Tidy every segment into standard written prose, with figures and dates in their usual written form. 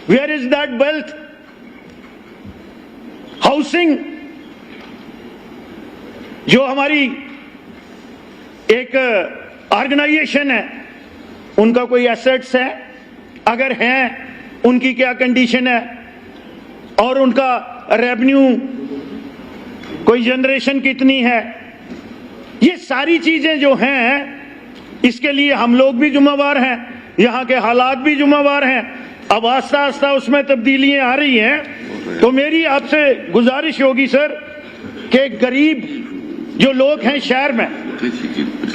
Where is that wealth? Housing जो हमारी एक ऑर्गेनाइजेशन है, उनका कोई एसेट्स है? अगर हैं, उनकी क्या कंडीशन है? और उनका रेवेन्यू, कोई जनरेशन कितनी है? ये सारी चीजें जो हैं, इसके लिए हम लोग भी जिम्मेवार हैं, यहाँ के हालात भी जिम्मेवार हैं। अब आस्ता आस्ता उसमें तब्दीलियां आ रही हैं। तो मेरी आपसे गुजारिश होगी सर कि गरीब जो लोग हैं शहर में,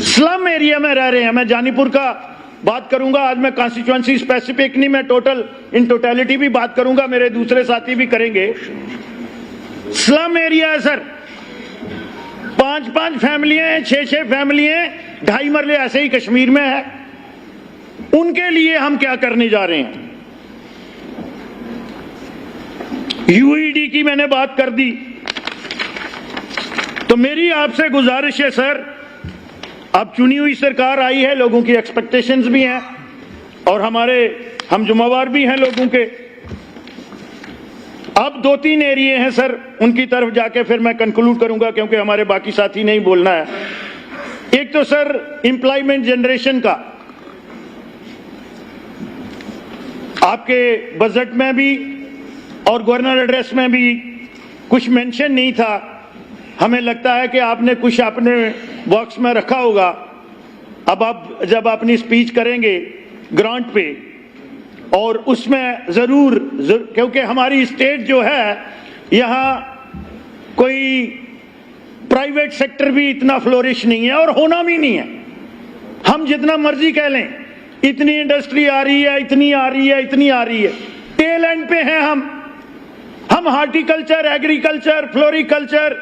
स्लम एरिया में रह रहे हैं, मैं जानीपुर का बात करूंगा, आज मैं कॉन्स्टिट्यूएंसी स्पेसिफिक नहीं, मैं टोटल इन टोटलिटी भी बात करूंगा, मेरे दूसरे साथी भी करेंगे। स्लम एरिया है सर, 5-5 फैमिलियां हैं, 6-6 फैमिलियां, 2.5 मरले ऐसे ही कश्मीर में है। उनके लिए हम क्या करने जा रहे हैं? यूईडी की मैंने बात कर दी। तो मेरी आपसे गुजारिश है सर, अब चुनी हुई सरकार आई है, लोगों की एक्सपेक्टेशंस भी हैं और हम जिम्मेवार भी हैं लोगों के। अब 2-3 एरिए हैं सर, उनकी तरफ जाके फिर मैं कंक्लूड करूंगा, क्योंकि हमारे बाकी साथी नहीं बोलना है। एक तो सर एम्प्लॉयमेंट जनरेशन का, आपके बजट में भी और गवर्नर एड्रेस में भी कुछ मेंशन नहीं था। हमें लगता है कि आपने कुछ अपने बॉक्स में रखा होगा। अब आप जब अपनी स्पीच करेंगे ग्रांट पे, और उसमें जरूर क्योंकि हमारी स्टेट जो है, यहाँ कोई प्राइवेट सेक्टर भी इतना फ्लोरिश नहीं है और होना भी नहीं है। हम जितना मर्जी कह लें, इतनी इंडस्ट्री आ रही है, इतनी आ रही है, इतनी आ रही है, टेल एंड पे हैं हम हार्टिकल्चर, एग्रीकल्चर, फ्लोरिकल्चर,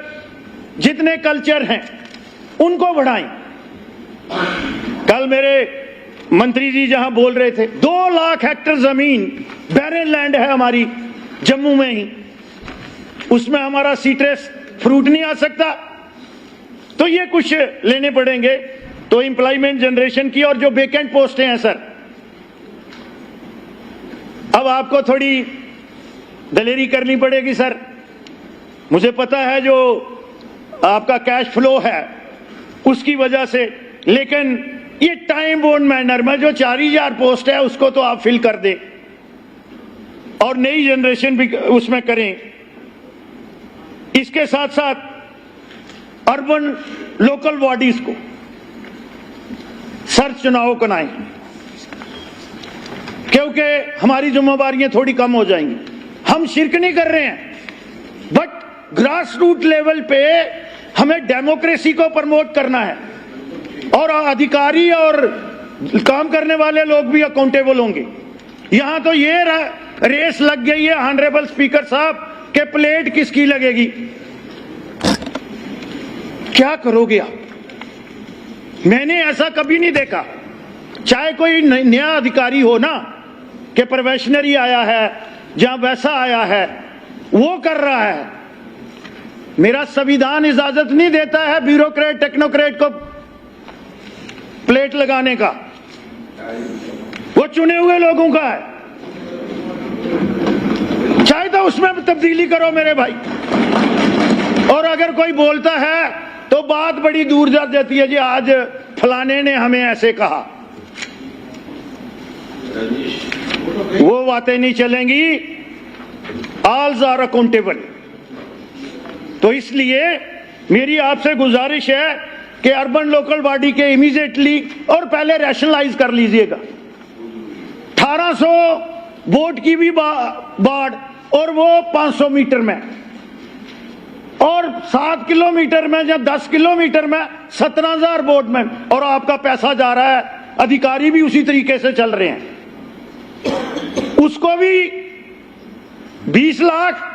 जितने कल्चर हैं उनको बढ़ाएं। कल मेरे मंत्री जी जहां बोल रहे थे, 2 लाख हेक्टेयर जमीन बैरन लैंड है हमारी जम्मू में ही, उसमें हमारा सीट्रस फ्रूट नहीं आ सकता। तो ये कुछ लेने पड़ेंगे। तो एम्प्लॉयमेंट जनरेशन की, और जो वेकेंट पोस्टें हैं सर, अब आपको थोड़ी दलेरी करनी पड़ेगी सर। मुझे पता है जो आपका कैश फ्लो है उसकी वजह से, लेकिन ये टाइम बाउंड मैनर में जो 4000 पोस्ट है उसको तो आप फिल कर दें और नई जनरेशन भी उसमें करें। इसके साथ साथ अर्बन लोकल बॉडीज को सर चुनाव कराएं, क्योंकि हमारी जिम्मेवारियां थोड़ी कम हो जाएंगी। हम शिरक नहीं कर रहे हैं, बट ग्रास रूट लेवल पे हमें डेमोक्रेसी को प्रमोट करना है और अधिकारी और काम करने वाले लोग भी अकाउंटेबल होंगे। यहां तो ये रेस लग गई है ऑनरेबल स्पीकर साहब के प्लेट किसकी लगेगी। क्या करोगे आप? मैंने ऐसा कभी नहीं देखा, चाहे कोई नया अधिकारी हो ना, कि प्रोबेशनरी आया है, जहां वैसा आया है वो कर रहा है। मेरा संविधान इजाजत नहीं देता है ब्यूरोक्रेट टेक्नोक्रेट को प्लेट लगाने का, वो चुने हुए लोगों का है। चाहे तो उसमें तब्दीली करो मेरे भाई। और अगर कोई बोलता है तो बात बड़ी दूर जा जाती है, जी आज फलाने ने हमें ऐसे कहा, वो बातें नहीं चलेंगी। All are accountable. तो इसलिए मेरी आपसे गुजारिश है कि अर्बन लोकल बॉडी के इमीडिएटली और पहले रैशनलाइज कर लीजिएगा। 1800 वोट की भी बाढ़, और वो 500 मीटर में, और 7 किलोमीटर में या 10 किलोमीटर में 17,000 वोट में, और आपका पैसा जा रहा है, अधिकारी भी उसी तरीके से चल रहे हैं। उसको भी 20 लाख,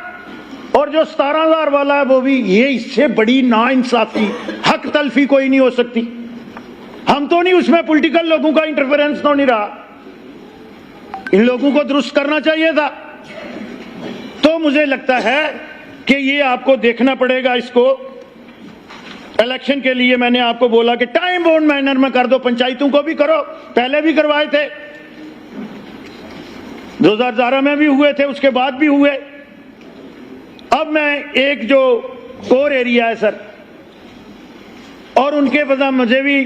और जो 17,000 वाला है वो भी। ये इससे बड़ी नाइंसाफी, हक तलफी कोई नहीं हो सकती। हम तो नहीं, उसमें पॉलिटिकल लोगों का इंटरफेरेंस तो नहीं रहा। इन लोगों को दुरुस्त करना चाहिए था। तो मुझे लगता है कि ये आपको देखना पड़ेगा। इसको इलेक्शन के लिए मैंने आपको बोला कि टाइम बाउंड मैनर में कर दो, पंचायतों को भी करो, पहले भी करवाए थे। 2011 में भी हुए थे, उसके बाद भी हुए। अब मैं एक जो कोर एरिया है सर, और उनके पता मुझे भी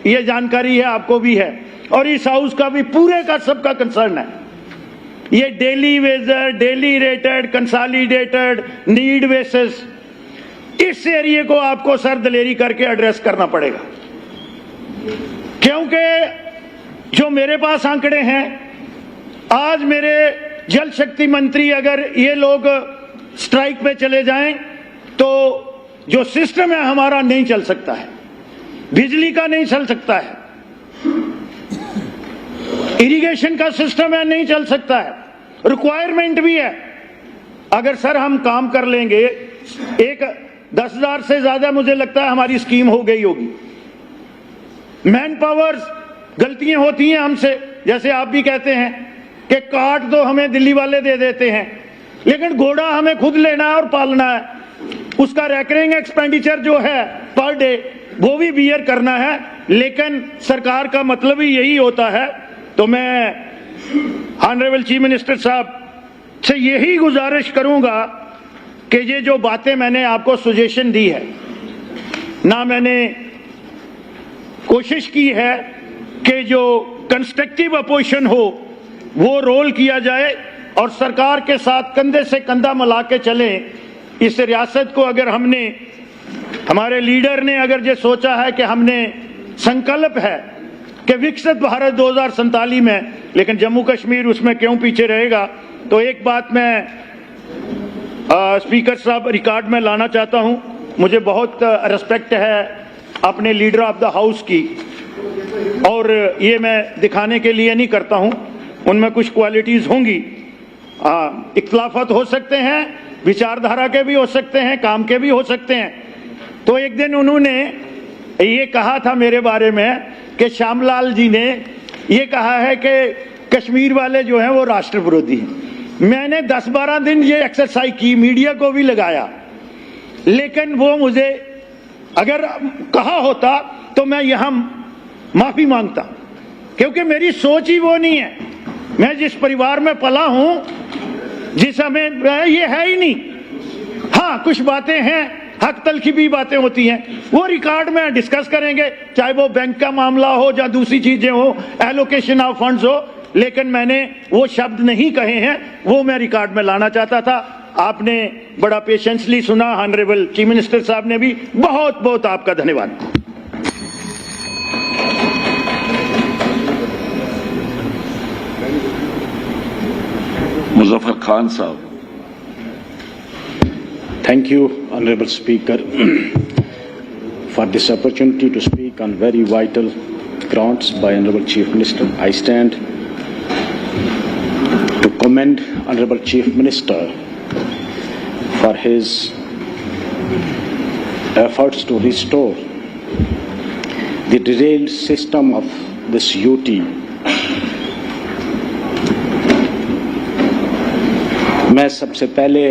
ये जानकारी है, आपको भी है, और इस हाउस का भी पूरे का सबका कंसर्न है, ये daily Vaser, daily rated, consolidated, need basis, इस एरिया को आपको सर दलेरी करके एड्रेस करना पड़ेगा। क्योंकि जो मेरे पास आंकड़े हैं, आज मेरे जल शक्ति मंत्री अगर ये लोग स्ट्राइक पे चले जाएं तो जो सिस्टम है हमारा नहीं चल सकता है, बिजली का नहीं चल सकता है, इरिगेशन का सिस्टम है नहीं चल सकता है, रिक्वायरमेंट भी है। अगर सर हम काम कर लेंगे, एक 10,000 से ज्यादा मुझे लगता है हमारी स्कीम हो गई होगी। मैन पावर्स, गलतियां होती हैं हमसे, जैसे आप भी कहते हैं कि काट तो हमें दिल्ली वाले दे देते हैं, लेकिन घोड़ा हमें खुद लेना है और पालना है, उसका रेकरिंग एक्सपेंडिचर जो है पर डे वो भी बियर करना है। लेकिन सरकार का मतलब ही यही होता है। तो मैं ऑनरेबल चीफ मिनिस्टर साहब से यही गुजारिश करूंगा कि ये जो बातें मैंने आपको सजेशन दी है ना, मैंने कोशिश की है कि जो कंस्ट्रक्टिव अपोजिशन हो वो रोल किया जाए और सरकार के साथ कंधे से कंधा मिला के चलें। इस रियासत को अगर हमने, हमारे लीडर ने अगर ये सोचा है कि हमने संकल्प है कि विकसित भारत 2047 में, लेकिन जम्मू कश्मीर उसमें क्यों पीछे रहेगा। तो एक बात मैं स्पीकर साहब रिकॉर्ड में लाना चाहता हूं, मुझे बहुत रिस्पेक्ट है अपने लीडर ऑफ द हाउस की, और ये मैं दिखाने के लिए नहीं करता हूं, उनमें कुछ क्वालिटीज होंगी, इख्तलाफत हो सकते हैं, विचारधारा के भी हो सकते हैं, काम के भी हो सकते हैं। तो एक दिन उन्होंने ये कहा था मेरे बारे में कि श्यामलाल जी ने ये कहा है कि कश्मीर वाले जो हैं वो राष्ट्र विरोधी हैं। मैंने 10-12 दिन ये एक्सरसाइज की, मीडिया को भी लगाया, लेकिन वो मुझे अगर कहा होता तो मैं यहां माफी मांगता, क्योंकि मेरी सोच ही वो नहीं है। मैं जिस परिवार में पला हूं, जिस हमें ये है ही नहीं। हाँ, कुछ बातें हैं, हक तलखी भी बातें होती हैं, वो रिकॉर्ड में डिस्कस करेंगे, चाहे वो बैंक का मामला हो या दूसरी चीजें हो, एलोकेशन ऑफ फंड्स हो, लेकिन मैंने वो शब्द नहीं कहे हैं, वो मैं रिकॉर्ड में लाना चाहता था। आपने बड़ा पेशेंसली सुना, ऑनरेबल चीफ मिनिस्टर साहब ने भी, बहुत बहुत आपका धन्यवाद। मुजफ्फर खान साहब। Thank you, Honorable Speaker, for this opportunity to speak on very vital grounds by Honorable Chief Minister. I stand to commend Honorable Chief Minister for his efforts to restore the derailed system of this UT. मैं सबसे पहले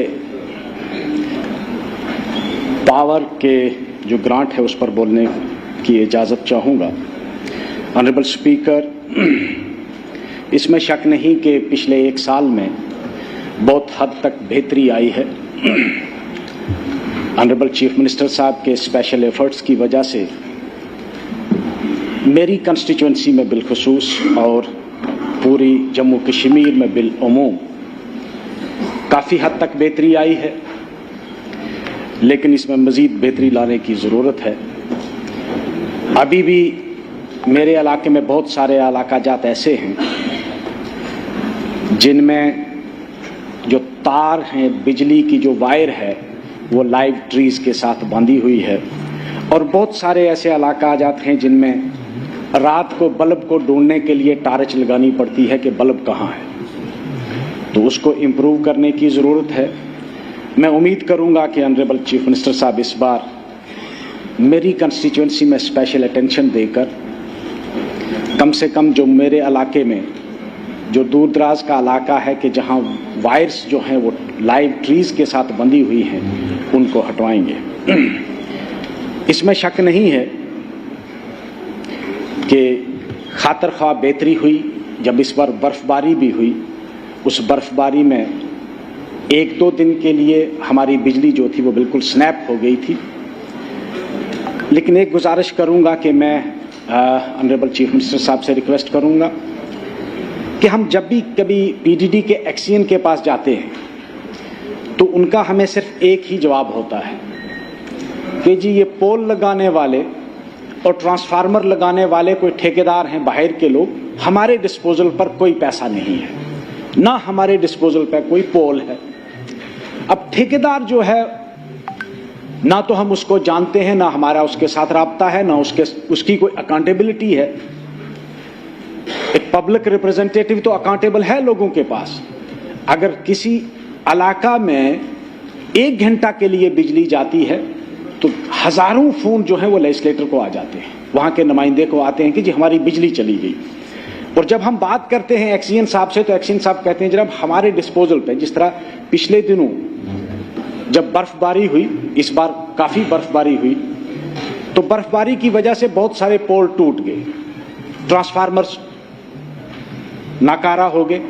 power के जो grant है उस पर बोलने की इजाज़त चाहूँगा। ऑनरेबल स्पीकर, इसमें शक नहीं कि पिछले 1 साल में बहुत हद तक बेहतरी आई है। ऑनरेबल चीफ मिनिस्टर साहब के स्पेशल एफर्ट्स की वजह से मेरी कंस्टिट्यूंसी में बिलखुसूस और पूरी जम्मू कश्मीर में बिलअमूम काफ़ी हद तक बेहतरी आई है, लेकिन इसमें मज़ीद बेहतरी लाने की ज़रूरत है। अभी भी मेरे इलाके में बहुत सारे इलाका जात ऐसे हैं जिनमें जो तार हैं, बिजली की जो वायर है वो लाइव ट्रीज़ के साथ बांधी हुई है, और बहुत सारे ऐसे इलाका जात हैं जिनमें रात को बल्ब को ढूंढने के लिए टार्च लगानी पड़ती है कि बल्ब कहाँ है। तो उसको इम्प्रूव करने की ज़रूरत है। मैं उम्मीद करूंगा कि ऑनरेबल चीफ मिनिस्टर साहब इस बार मेरी कंस्टिट्यूंसी में स्पेशल अटेंशन देकर कम से कम जो मेरे इलाके में जो दूर दराज का इलाका है कि जहां वायर्स जो हैं वो लाइव ट्रीज़ के साथ बंधी हुई हैं, उनको हटवाएंगे। इसमें शक नहीं है कि खातर ख्वाह बेहतरी हुई जब इस बार बर्फबारी भी हुई उस बर्फबारी में 1-2 दिन के लिए हमारी बिजली जो थी वो बिल्कुल स्नैप हो गई थी। लेकिन एक गुजारिश करूंगा कि मैं ऑनरेबल चीफ मिनिस्टर साहब से रिक्वेस्ट करूंगा कि हम जब भी कभी पीडीडी के एक्सियन के पास जाते हैं तो उनका हमें सिर्फ एक ही जवाब होता है कि जी ये पोल लगाने वाले और ट्रांसफार्मर लगाने वाले कोई ठेकेदार हैं बाहर के लोग, हमारे डिस्पोजल पर कोई पैसा नहीं है, ना हमारे डिस्पोजल पर कोई पोल है। अब ठेकेदार जो है ना तो हम उसको जानते हैं, ना हमारा उसके साथ राब्ता है, ना उसकी कोई अकाउंटेबिलिटी है। एक पब्लिक रिप्रेजेंटेटिव तो अकाउंटेबल है लोगों के पास। अगर किसी इलाका में 1 घंटा के लिए बिजली जाती है तो हजारों फोन जो है वो लेजिस्लेटर को आ जाते हैं, वहां के नुमाइंदे को आते हैं कि जी हमारी बिजली चली गई। और जब हम बात करते हैं एक्सियन साहब से तो एक्सियन साहब कहते हैं जब हमारे डिस्पोजल पे, जिस तरह पिछले दिनों जब बर्फबारी हुई, इस बार काफी बर्फबारी हुई, तो बर्फबारी की वजह से बहुत सारे पोल टूट गए, ट्रांसफार्मर्स नाकारा हो गए।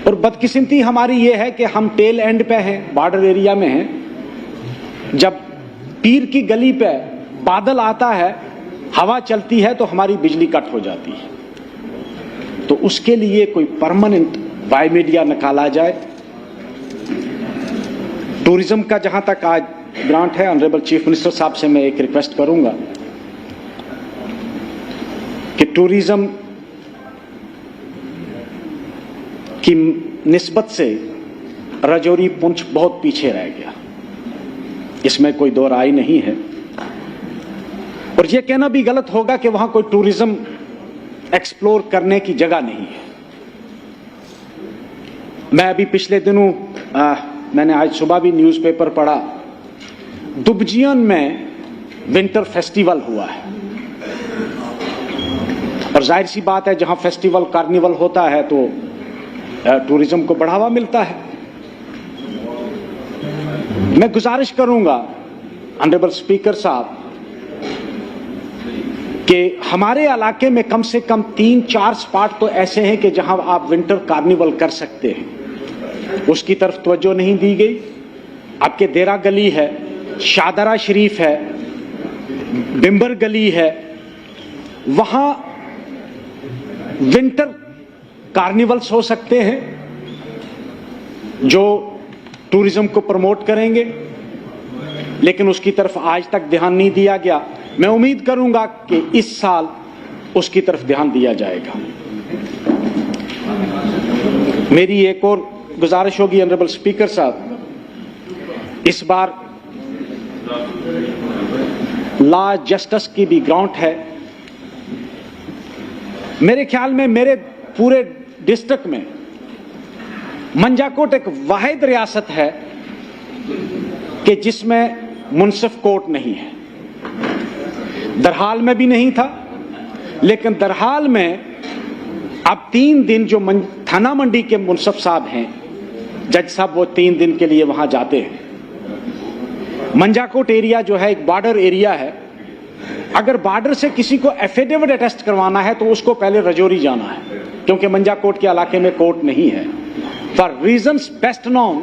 और बदकिस्मती हमारी ये है कि हम टेल एंड पे हैं, बॉर्डर एरिया में हैं। जब पीर की गली पे बादल आता है, हवा चलती है तो हमारी बिजली कट हो जाती है। तो उसके लिए कोई परमानेंट वाई मीडिया निकाला जाए। टूरिज्म का जहां तक आज ग्रांट है, ऑनरेबल चीफ मिनिस्टर साहब से मैं एक रिक्वेस्ट करूंगा कि टूरिज्म की निस्बत से राजौरी पुंछ बहुत पीछे रह गया, इसमें कोई दो राय नहीं है। और यह कहना भी गलत होगा कि वहां कोई टूरिज्म एक्सप्लोर करने की जगह नहीं है। मैं अभी पिछले दिनों मैंने आज सुबह भी न्यूज़पेपर पढ़ा, दुबजियन में विंटर फेस्टिवल हुआ है। और जाहिर सी बात है जहां फेस्टिवल कार्निवल होता है तो टूरिज्म को बढ़ावा मिलता है। मैं गुजारिश करूंगा ऑनरेबल स्पीकर साहब कि हमारे इलाके में कम से कम 3-4 स्पॉट तो ऐसे हैं कि जहां आप विंटर कार्निवल कर सकते हैं, उसकी तरफ तवज्जो नहीं दी गई। आपके देरा गली है, शादरा शरीफ है, बिम्बर गली है, वहां विंटर कार्निवल्स हो सकते हैं जो टूरिज्म को प्रमोट करेंगे, लेकिन उसकी तरफ आज तक ध्यान नहीं दिया गया। मैं उम्मीद करूंगा कि इस साल उसकी तरफ ध्यान दिया जाएगा। मेरी एक और गुजारिश होगी ऑनरेबल स्पीकर साहब, इस बार लॉ जस्टिस की भी ग्रांट है। मेरे ख्याल में मेरे पूरे डिस्ट्रिक्ट में मंजाकोट एक वाहिद रियासत है कि जिसमें मुनसिफ कोर्ट नहीं है। दरहाल में भी नहीं था, लेकिन दरहाल में अब 3 दिन जो थाना मंडी के मुनसिफ साहब हैं, जज साहब, वो 3 दिन के लिए वहां जाते हैं। मंजाकोट एरिया जो है एक बॉर्डर एरिया है। अगर बॉर्डर से किसी को एफिडेविट अटेस्ट करवाना है तो उसको पहले राजौरी जाना है, क्योंकि मंजाकोट के इलाके में कोर्ट नहीं है। For reasons best known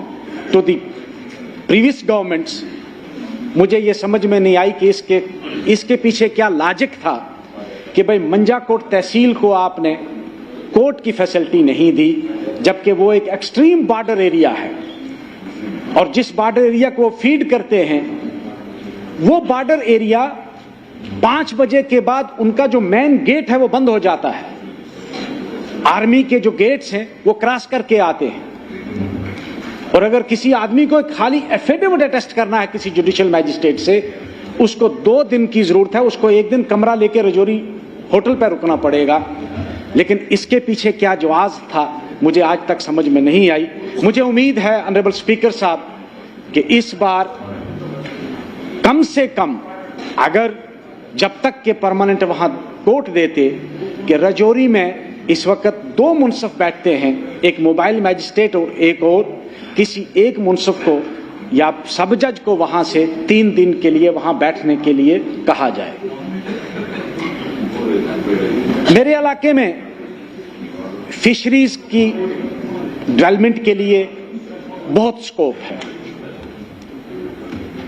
to the previous governments, मुझे ये समझ में नहीं आई कि इसके पीछे क्या लॉजिक था कि भाई मंजाकोट तहसील को आपने कोर्ट की फैसिलिटी नहीं दी, जबकि वो एक एक्सट्रीम बॉर्डर एरिया है। और जिस बॉर्डर एरिया को वो फीड करते हैं, वो बॉर्डर एरिया 5 बजे के बाद उनका जो मेन गेट है वो बंद हो जाता है। आर्मी के जो गेट्स हैं वो क्रॉस करके आते हैं। और अगर किसी आदमी को खाली एफिडेविट अटेस्ट करना है किसी जुडिशियल मैजिस्ट्रेट से, उसको 2 दिन की जरूरत है, उसको 1 दिन कमरा लेके राजौरी होटल पर रुकना पड़ेगा। लेकिन इसके पीछे क्या जवाब था मुझे आज तक समझ में नहीं आई। मुझे उम्मीद है ऑनरेबल स्पीकर साहब कि इस बार कम से कम, अगर जब तक के परमानेंट वहां कोर्ट देते, कि राजौरी में इस वक्त 2 मुनसिफ बैठते हैं, एक मोबाइल मैजिस्ट्रेट और एक और, किसी एक मुनसिफ को या सब जज को वहां से 3 दिन के लिए वहां बैठने के लिए कहा जाए। मेरे इलाके में फिशरीज की डेवलपमेंट के लिए बहुत स्कोप है।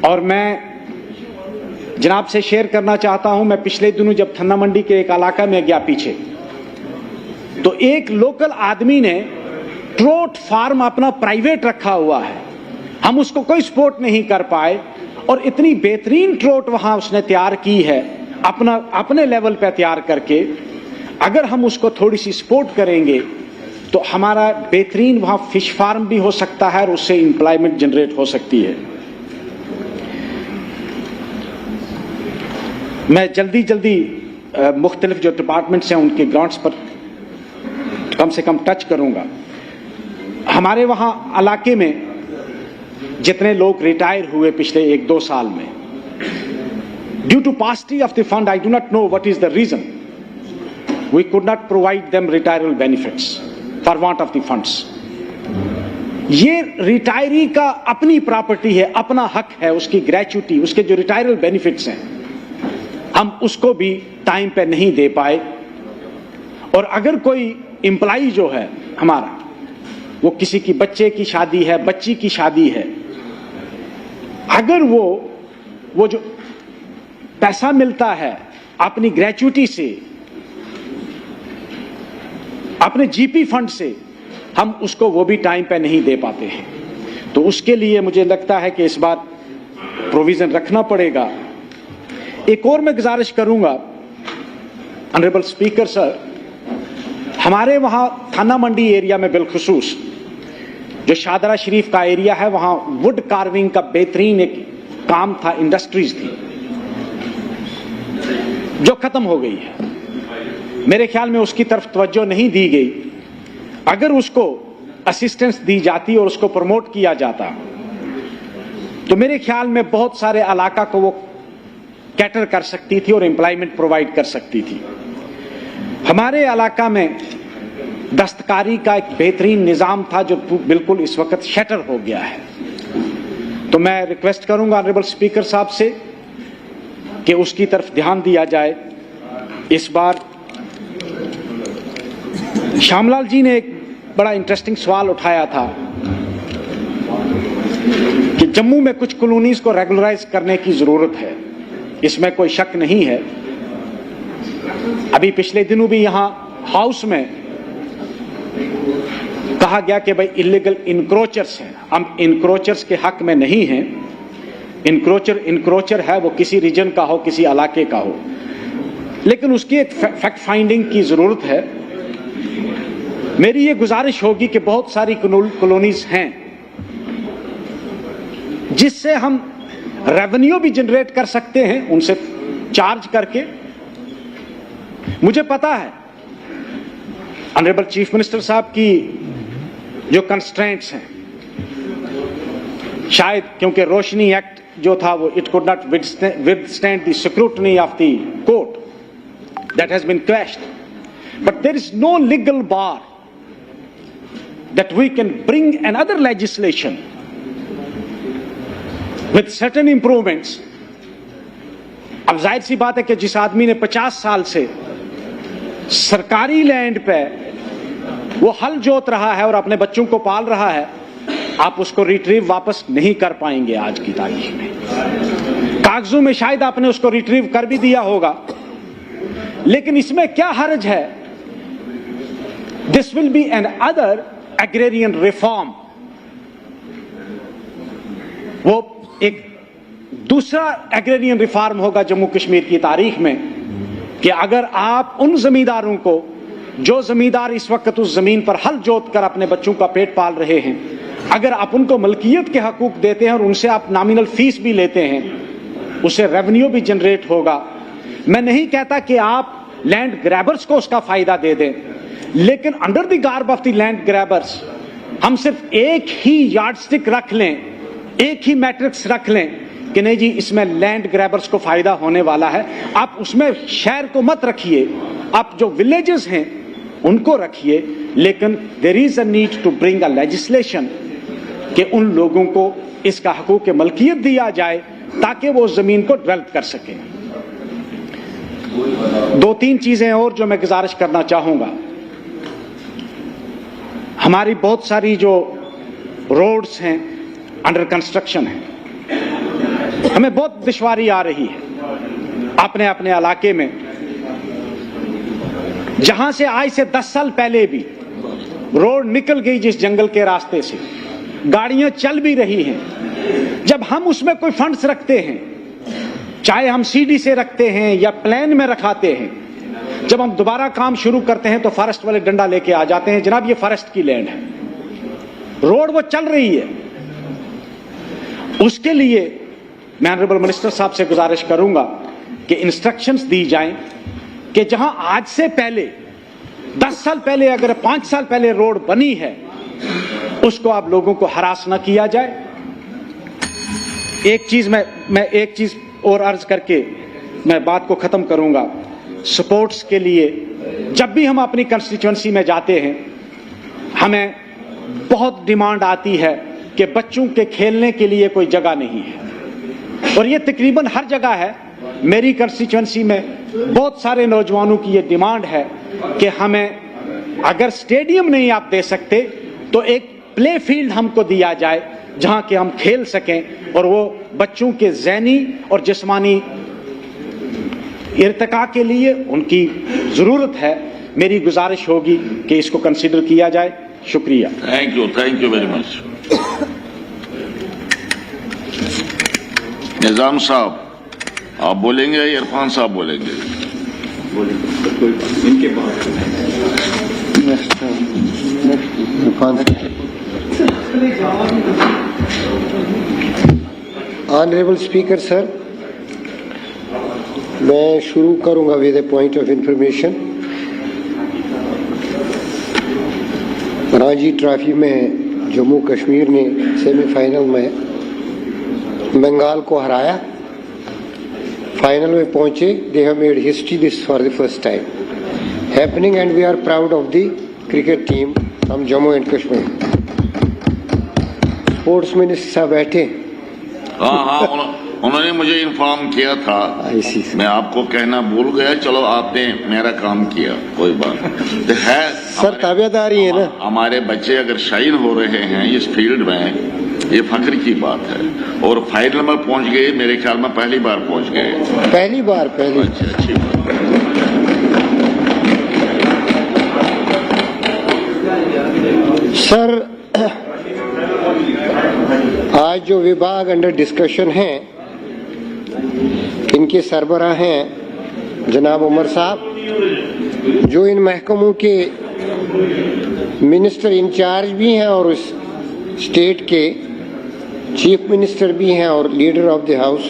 और मैं जनाब से शेयर करना चाहता हूं, मैं पिछले दिनों जब थन्ना मंडी के एक इलाका में गया पीछे, तो एक लोकल आदमी ने ट्रोट फार्म अपना प्राइवेट रखा हुआ है। हम उसको कोई सपोर्ट नहीं कर पाए और इतनी बेहतरीन ट्रोट वहां उसने तैयार की है अपने लेवल पे तैयार करके। अगर हम उसको थोड़ी सी सपोर्ट करेंगे तो हमारा बेहतरीन वहां फिश फार्म भी हो सकता है और उससे एम्प्लॉयमेंट जनरेट हो सकती है। मैं जल्दी मुख्तलिफ जो डिपार्टमेंट्स हैं उनके ग्रांट्स पर कम से कम टच करूंगा। हमारे वहां इलाके में जितने लोग रिटायर हुए पिछले 1-2 साल में, due to paucity of the fund, I do not know what is the reason, we could not provide them retirement benefits for want of the funds. ये रिटायरी का अपनी प्रॉपर्टी है, अपना हक है, उसकी ग्रेच्युटी, उसके जो रिटायरल बेनिफिट्स हैं, हम उसको भी टाइम पे नहीं दे पाए। और अगर कोई एम्प्लॉय जो है हमारा, वो किसी की बच्चे की शादी है, बच्ची की शादी है, अगर वो जो पैसा मिलता है अपनी ग्रेच्युटी से, अपने जीपी फंड से, हम उसको वो भी टाइम पे नहीं दे पाते हैं। तो उसके लिए मुझे लगता है कि इस बार प्रोविजन रखना पड़ेगा। एक और मैं गुजारिश करूंगा ऑनरेबल स्पीकर सर, हमारे वहां थाना मंडी एरिया में बिलखुसूस जो शादरा शरीफ का एरिया है, वहां वुड कार्विंग का बेहतरीन एक काम था, इंडस्ट्रीज थी जो खत्म हो गई है। मेरे ख्याल में उसकी तरफ तवज्जो नहीं दी गई। अगर उसको असिस्टेंस दी जाती और उसको प्रमोट किया जाता तो मेरे ख्याल में बहुत सारे इलाका को वो कैटर कर सकती थी और एम्प्लॉयमेंट प्रोवाइड कर सकती थी। हमारे इलाका में दस्तकारी का एक बेहतरीन निजाम था जो बिल्कुल इस वक्त शटर हो गया है। तो मैं रिक्वेस्ट करूंगा ऑनरेबल स्पीकर साहब से कि उसकी तरफ ध्यान दिया जाए। इस बार श्यामलाल जी ने एक बड़ा इंटरेस्टिंग सवाल उठाया था कि जम्मू में कुछ कॉलोनीज को रेगुलराइज करने की जरूरत है। इसमें कोई शक नहीं है। अभी पिछले दिनों भी यहां हाउस में कहा गया कि भाई इलीगल इनक्रोचर्स हैं। हम इनक्रोचर्स के हक में नहीं हैं। इनक्रोचर है, वो किसी रीजन का हो, किसी इलाके का हो, लेकिन उसकी एक फैक्ट फाइंडिंग की जरूरत है। मेरी ये गुजारिश होगी कि बहुत सारी कॉलोनीज हैं जिससे हम रेवेन्यू भी जनरेट कर सकते हैं उनसे चार्ज करके। मुझे पता है ऑनरेबल चीफ मिनिस्टर साहब की जो कंस्ट्रेंट्स हैं, शायद क्योंकि रोशनी एक्ट जो था वो it could not withstand the scrutiny of the court, that has been quashed, but there is no legal bar that we can bring another legislation with certain improvements. अब जाहिर सी बात है कि जिस आदमी ने 50 साल से सरकारी लैंड पे वो हल जोत रहा है और अपने बच्चों को पाल रहा है, आप उसको रिट्रीव वापस नहीं कर पाएंगे आज की तारीख में। कागजों में शायद आपने उसको रिट्रीव कर भी दिया होगा, लेकिन इसमें क्या हर्ज है? This will be another agrarian reform. वो एक दूसरा एग्रेरियन रिफॉर्म होगा जम्मू कश्मीर की तारीख में कि अगर आप उन जमींदारों को, जो जमींदार इस वक्त उस जमीन पर हल जोत कर अपने बच्चों का पेट पाल रहे हैं, अगर आप उनको मलकियत के हकूक देते हैं और उनसे आप नॉमिनल फीस भी लेते हैं, उससे रेवेन्यू भी जनरेट होगा। मैं नहीं कहता कि आप लैंड ग्रैबर्स को उसका फायदा दे दें, लेकिन under the garb of the land grabbers हम सिर्फ एक ही यार्डस्टिक रख लें, एक ही मैट्रिक्स रख लें कि नहीं जी इसमें लैंड ग्रैबर्स को फायदा होने वाला है। आप उसमें शहर को मत रखिए, आप जो विलेजेस हैं उनको रखिए, लेकिन there is a need to bring a legislation कि उन लोगों को इसका हकूक मलकियत दिया जाए ताकि वो जमीन को डेवलप कर सकें। 2-3 चीजें और जो मैं गुजारिश करना चाहूंगा। हमारी बहुत सारी जो रोड्स हैं अंडर कंस्ट्रक्शन है, हमें बहुत दुश्वारी आ रही है अपने अपने इलाके में, जहां से आज से 10 साल पहले भी रोड निकल गई जिस जंगल के रास्ते से, गाड़ियां चल भी रही हैं। जब हम उसमें कोई फंड्स रखते हैं, चाहे हम सीडी से रखते हैं या प्लान में रखाते हैं, जब हम दोबारा काम शुरू करते हैं तो फॉरेस्ट वाले डंडा लेके आ जाते हैं, जनाब ये फॉरेस्ट की लैंड है, रोड वो चल रही है। उसके लिए मैं ऑनरेबल मिनिस्टर साहब से गुजारिश करूंगा कि इंस्ट्रक्शंस दी जाएं कि जहां आज से पहले 10 साल पहले, अगर 5 साल पहले रोड बनी है, उसको आप लोगों को हरास न किया जाए। एक चीज मैं एक चीज और अर्ज करके मैं बात को खत्म करूंगा। स्पोर्ट्स के लिए जब भी हम अपनी कंस्टिट्यूएंसी में जाते हैं, हमें बहुत डिमांड आती है कि बच्चों के खेलने के लिए कोई जगह नहीं है, और ये तकरीबन हर जगह है। मेरी कंस्टिट्यूएंसी में बहुत सारे नौजवानों की ये डिमांड है कि हमें अगर स्टेडियम नहीं आप दे सकते तो एक प्ले फील्ड हमको दिया जाए जहां कि हम खेल सकें, और वो बच्चों के ज़हनी और जिस्मानी इर्तिका के लिए उनकी ज़रूरत है। मेरी गुजारिश होगी कि इसको कंसीडर किया जाए। शुक्रिया। Thank you very much. Nizam साहब आप बोलेंगे या इरफान साहब बोलेंगे? इनके बाद ऑनरेबल स्पीकर सर, मैं शुरू करूंगा with A point of information. Ranji trophy में जम्मू कश्मीर ने सेमीफाइनल में बंगाल को हराया, फाइनल में पहुंचे। They have made history this for the first time happening and we are proud of the cricket team from Jammu and Kashmir. Sports minister साहब बैठे। हाँ, उन्होंने मुझे इन्फॉर्म किया था, मैं आपको कहना भूल गया। चलो आपने मेरा काम किया, कोई बात तो है। सर ताबेदारी है ना, हमारे बच्चे अगर शाइन हो रहे हैं इस फील्ड में, ये फख्र की बात है। और फाइनल में पहुंच गए, मेरे ख्याल में पहली बार पहुंच गए। पहली बार। अच्छी बात। सर आज जो विभाग अंडर डिस्कशन है, इनके सरबराह हैं जनाब उमर साहब, जो इन महकमों के मिनिस्टर इंचार्ज भी हैं और उस स्टेट के चीफ मिनिस्टर भी हैं और leader of the house.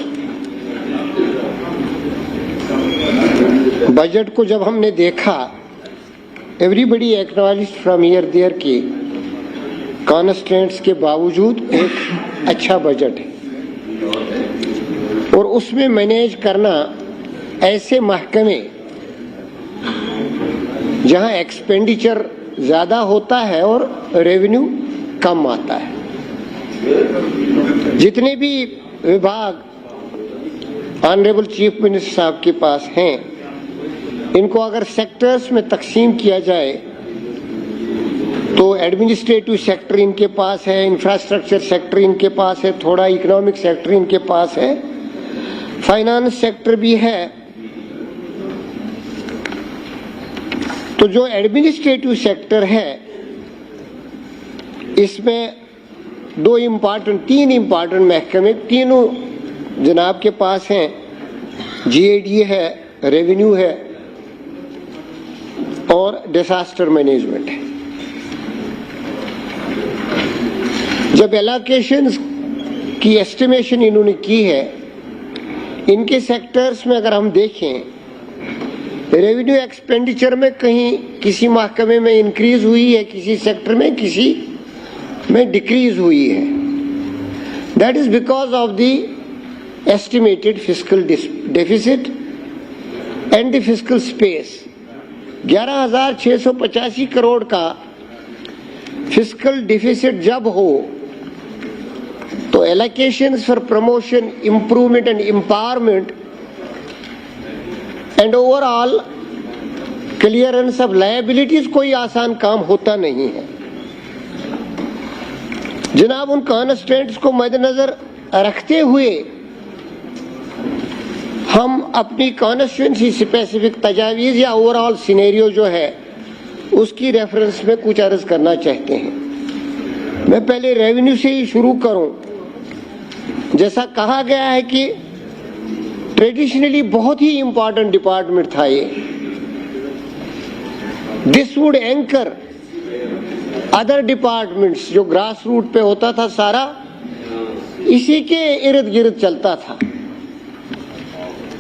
Budget को जब हमने देखा, everybody acknowledged from here there की कॉन्स्टेंट्स के बावजूद एक अच्छा बजट है, और उसमें मैनेज करना ऐसे महकमे जहां एक्सपेंडिचर ज्यादा होता है और रेवेन्यू कम आता है। जितने भी विभाग ऑनरेबल चीफ मिनिस्टर साहब के पास हैं, इनको अगर सेक्टर्स में तकसीम किया जाए तो एडमिनिस्ट्रेटिव सेक्टर इनके पास है, इंफ्रास्ट्रक्चर सेक्टर इनके पास है, थोड़ा इकोनॉमिक सेक्टर इनके पास है, फाइनेंस सेक्टर भी है। तो जो एडमिनिस्ट्रेटिव सेक्टर है, इसमें तीन इम्पॉर्टेंट महकमे तीनों जनाब के पास हैं। जीएडी है, रेवेन्यू है और डिजास्टर मैनेजमेंट है। जब एलोकेशंस की एस्टिमेशन इन्होंने की है, इनके सेक्टर्स में अगर हम देखें, रेवेन्यू एक्सपेंडिचर में कहीं किसी महकमे में इंक्रीज हुई है, किसी सेक्टर में किसी में डिक्रीज हुई है। That is because of the estimated fiscal deficit and the fiscal space. 11,685 crore का फिस्कल डिफिसिट जब हो तो allocations for promotion, improvement and empowerment and overall clearance of liabilities कोई आसान काम होता नहीं है। जनाब, उन कॉन्स्टेंट्स को मद्देनजर रखते हुए हम अपनी कॉन्स्टिट्यूंसी स्पेसिफिक तजावीज़ या ओवरऑल सिनेरियो जो है उसकी रेफरेंस में कुछ अर्ज करना चाहते हैं। मैं पहले रेवेन्यू से ही शुरू करूं। जैसा कहा गया है कि ट्रेडिशनली बहुत ही इंपॉर्टेंट डिपार्टमेंट था ये। This would anchor other departments, जो ग्रास रूट पे होता था सारा इसी के इर्द गिर्द चलता था,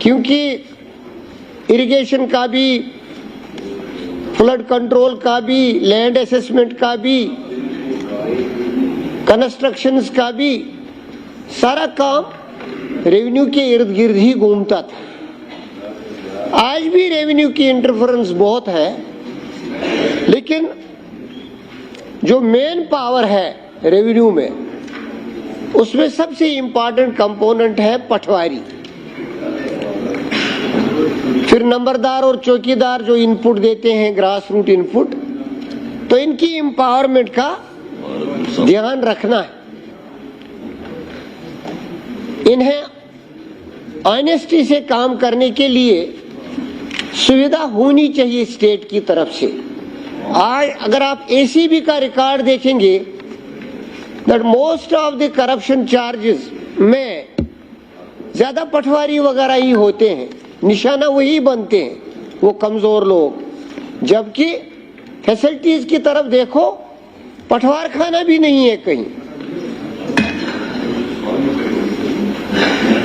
क्योंकि इरिगेशन का भी, फ्लड कंट्रोल का भी, लैंड असेसमेंट का भी, कंस्ट्रक्शंस का भी सारा काम रेवेन्यू के इर्द गिर्द ही घूमता था। आज भी रेवेन्यू की इंटरफेरेंस बहुत है, लेकिन जो मेन पावर है रेवेन्यू में उसमें सबसे इंपॉर्टेंट कंपोनेंट है पटवारी। फिर नंबरदार और चौकीदार जो इनपुट देते हैं, ग्रास रूट इनपुट, तो इनकी एम्पावरमेंट का ध्यान रखना है। इन्हें ऑनेस्टी से काम करने के लिए सुविधा होनी चाहिए स्टेट की तरफ से। आज अगर आप एसीबी का रिकॉर्ड देखेंगे, that most of the corruption charges में ज्यादा पटवारी वगैरह ही होते हैं, निशाना वही बनते हैं, वो कमजोर लोग। जबकि फैसिलिटीज की तरफ देखो, पटवार खाना भी नहीं है कहीं।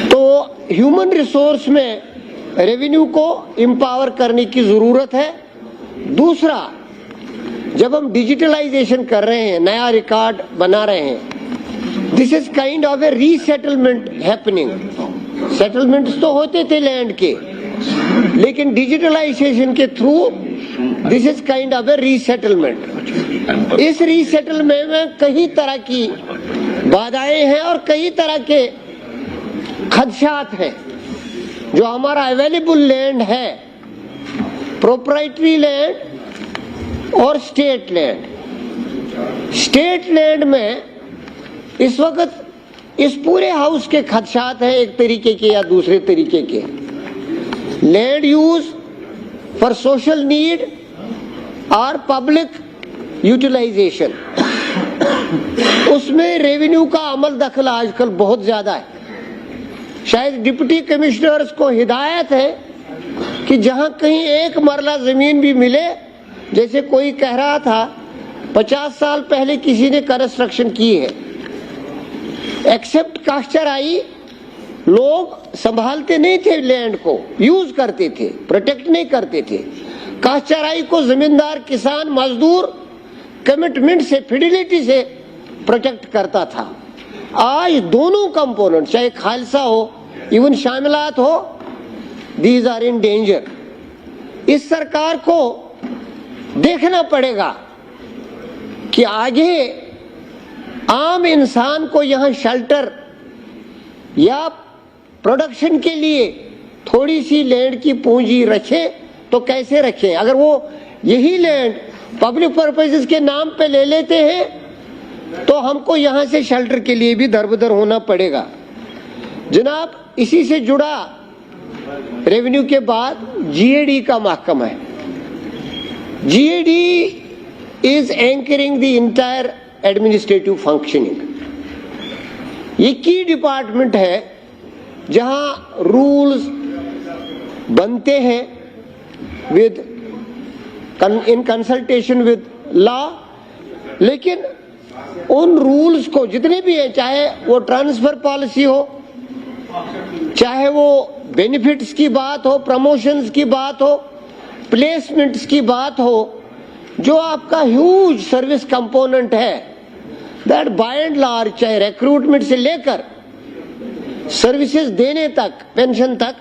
तो ह्यूमन रिसोर्स में रेवेन्यू को एम्पावर करने की जरूरत है। दूसरा, जब हम डिजिटलाइजेशन कर रहे हैं, नया रिकॉर्ड बना रहे हैं, this is kind of A resettlement happening. Settlements तो होते थे लैंड के, लेकिन डिजिटलाइजेशन के through this is kind of A resettlement. इस रीसेटलमेंट में कई तरह की बाधाएं हैं और कई तरह के खदशात हैं। जो हमारा अवेलेबल लैंड है, प्रोप्राइटरी लैंड और स्टेट लैंड। स्टेट लैंड में इस वक्त इस पूरे हाउस के खदशात हैं, एक तरीके के या दूसरे तरीके के। Land use for social need और पब्लिक यूटिलाइजेशन, उसमें रेवेन्यू का अमल दखल आजकल बहुत ज्यादा है। शायद डिप्टी कमिश्नर्स को हिदायत है कि जहां कहीं एक मरला जमीन भी मिले, जैसे कोई कह रहा था 50 साल पहले किसी ने कंस्ट्रक्शन की है, एक्सेप्ट काश्तराई, लोग संभालते नहीं थे लैंड को, यूज करते थे, प्रोटेक्ट नहीं करते थे। काश्तराई को जमींदार, किसान, मजदूर कमिटमेंट से, फिडिलिटी से प्रोटेक्ट करता था। आज दोनों कंपोनेंट, चाहे खालसा हो, इवन शामिलात हो, दीज आर इन डेंजर। इस सरकार को देखना पड़ेगा कि आगे आम इंसान को यहाँ शेल्टर या प्रोडक्शन के लिए थोड़ी सी लैंड की पूंजी रखे तो कैसे रखें। अगर वो यही लैंड पब्लिक पर्पसेस के नाम पे ले लेते हैं तो हमको यहाँ से शेल्टर के लिए भी दरबदर होना पड़ेगा। जनाब, इसी से जुड़ा रेवेन्यू के बाद जीएडी का महकमा है। GAD is anchoring the entire administrative functioning. ये की डिपार्टमेंट है जहां रूल्स बनते हैं with in consultation with law, लेकिन उन रूल्स को जितने भी हैं, चाहे वो ट्रांसफर पॉलिसी हो, चाहे वो बेनिफिट्स की बात हो, प्रमोशंस की बात हो, प्लेसमेंट्स की बात हो, जो आपका ह्यूज सर्विस कंपोनेंट है, दैट बाय एंड लार्ज, चाहे रिक्रूटमेंट से लेकर सर्विसेज देने तक, पेंशन तक,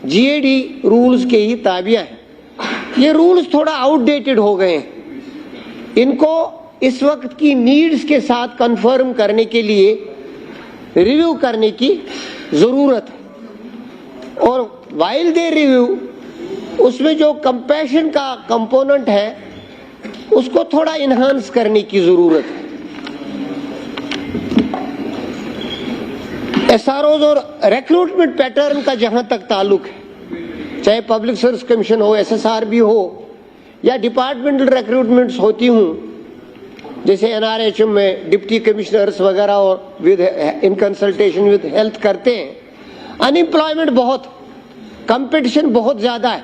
जीएडी रूल्स के ही ताबिया हैं। ये रूल्स थोड़ा आउटडेटेड हो गए हैं। इनको इस वक्त की नीड्स के साथ कंफर्म करने के लिए रिव्यू करने की जरूरत है। और वाइल दे रिव्यू, उसमें जो कंपैशन का कंपोनेंट है उसको थोड़ा इन्हांस करने की जरूरत है। SROs और रिक्रूटमेंट पैटर्न का जहां तक ताल्लुक है, चाहे पब्लिक सर्विस कमीशन हो, SSRB हो या डिपार्टमेंटल रिक्रूटमेंट्स होती हूं, जैसे NRHM में डिप्टी कमिश्नर्स वगैरह और with in consultation with health करते हैं, अनएम्प्लॉयमेंट बहुत, कंपटीशन बहुत ज्यादा है,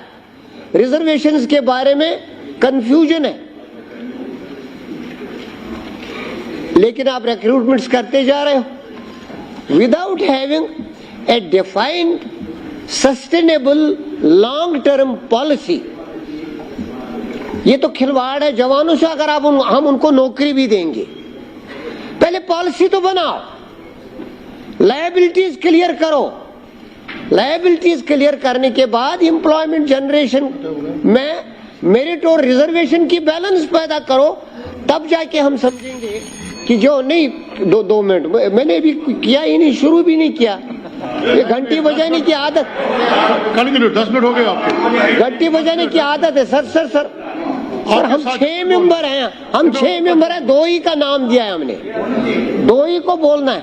रिजर्वेशंस के बारे में कंफ्यूजन है, लेकिन आप रिक्रूटमेंट्स करते जा रहे हो without having a defined sustainable long term policy. ये तो खिलवाड़ है जवानों से। अगर आप हम उनको नौकरी भी देंगे, पहले पॉलिसी तो बनाओ, लायबिलिटीज क्लियर करो, लायबिलिटीज क्लियर करने के बाद एम्प्लॉयमेंट जनरेशन में मेरिट और रिजर्वेशन की बैलेंस पैदा करो, तब जाके हम समझेंगे कि जो नहीं। 2 मिनट मैंने भी किया ही नहीं, शुरू भी नहीं किया, ये घंटी बजाने की आदत, 10 मिनट हो गए आपके। घंटी बजाने की आदत है। सर हम 6 मेंबर हैं, हम 6 मेंबर हैं, 2 ही का नाम दिया है हमने, 2 ही को बोलना है,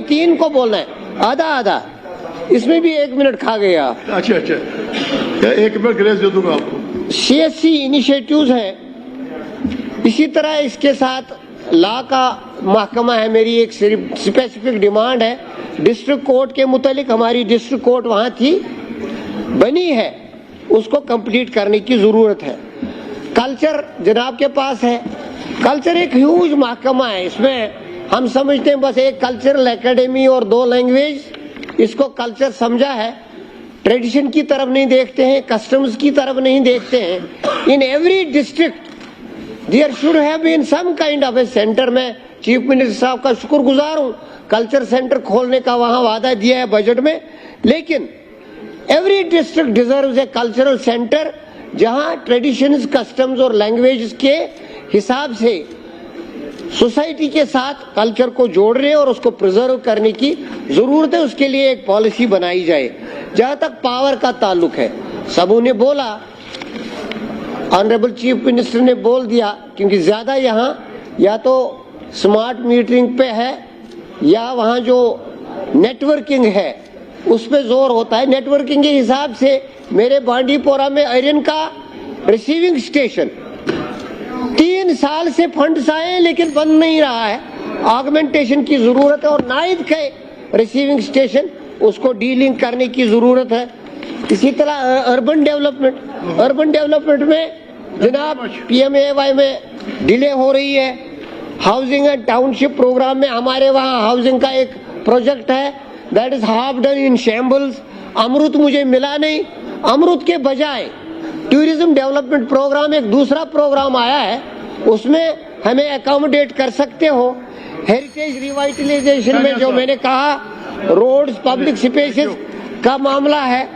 3 को बोलना है, आधा, इसमें भी 1 मिनट खा गए आप। अच्छा 1 मिनट ग्रेस दे दूंगा आपको। CSC इनिशिएटिव्स हैं, इसी तरह इसके साथ लॉ का महकमा है। मेरी एक स्पेसिफिक डिमांड है, डिस्ट्रिक्ट कोर्ट के मुतालिक, हमारी डिस्ट्रिक्ट कोर्ट वहां थी, बनी है, उसको कंप्लीट करने की जरूरत है। कल्चर जनाब के पास है, कल्चर एक ह्यूज महकमा है, इसमें हम समझते हैं बस एक कल्चरल एकेडमी और 2 लैंग्वेज, इसको कल्चर समझा है, ट्रेडिशन की तरफ नहीं देखते हैं, कस्टम्स की तरफ नहीं देखते हैं। In every district there should have been some kind of a centre. में चीफ मिनिस्टर साहब का शुक्रगुजार हूं, कल्चर सेंटर खोलने का वहां वादा दिया है बजट में, लेकिन every district deserves a cultural centre जहां ट्रेडिशंस, कस्टम्स और लैंग्वेज के हिसाब से सोसाइटी के साथ कल्चर को जोड़ने और उसको प्रिजर्व करने की जरूरत है। उसके लिए एक पॉलिसी बनाई जाए। जहां तक पावर का ताल्लुक है, सबों ने बोला, ऑनरेबल चीफ मिनिस्टर ने बोल दिया, क्योंकि ज्यादा यहाँ या तो स्मार्ट मीटरिंग पे है या वहाँ जो नेटवर्किंग है उस पे जोर होता है। नेटवर्किंग के हिसाब से मेरे बांडीपोरा में आयरन का रिसीविंग स्टेशन 3 साल से फंड्स आए लेकिन बन नहीं रहा है, ऑगमेंटेशन की जरूरत है। और नाइद के रिसीविंग स्टेशन, उसको डीलिंक करने की जरूरत है। इसी तरह अर्बन डेवलपमेंट में जनाब PMAY में डिले हो रही है। हाउसिंग एंड टाउनशिप प्रोग्राम में हमारे वहाँ हाउसिंग का एक प्रोजेक्ट है, that is half done in shambles. अमृत मुझे मिला नहीं, अमृत के बजाय टूरिज्म डेवलपमेंट प्रोग्राम एक दूसरा प्रोग्राम आया है, उसमें हमें अकोमोडेट कर सकते हो। हेरिटेज रिवाइटलाइजेशन में जो मैंने कहा, रोड्स, पब्लिक स्पेसेस का मामला है।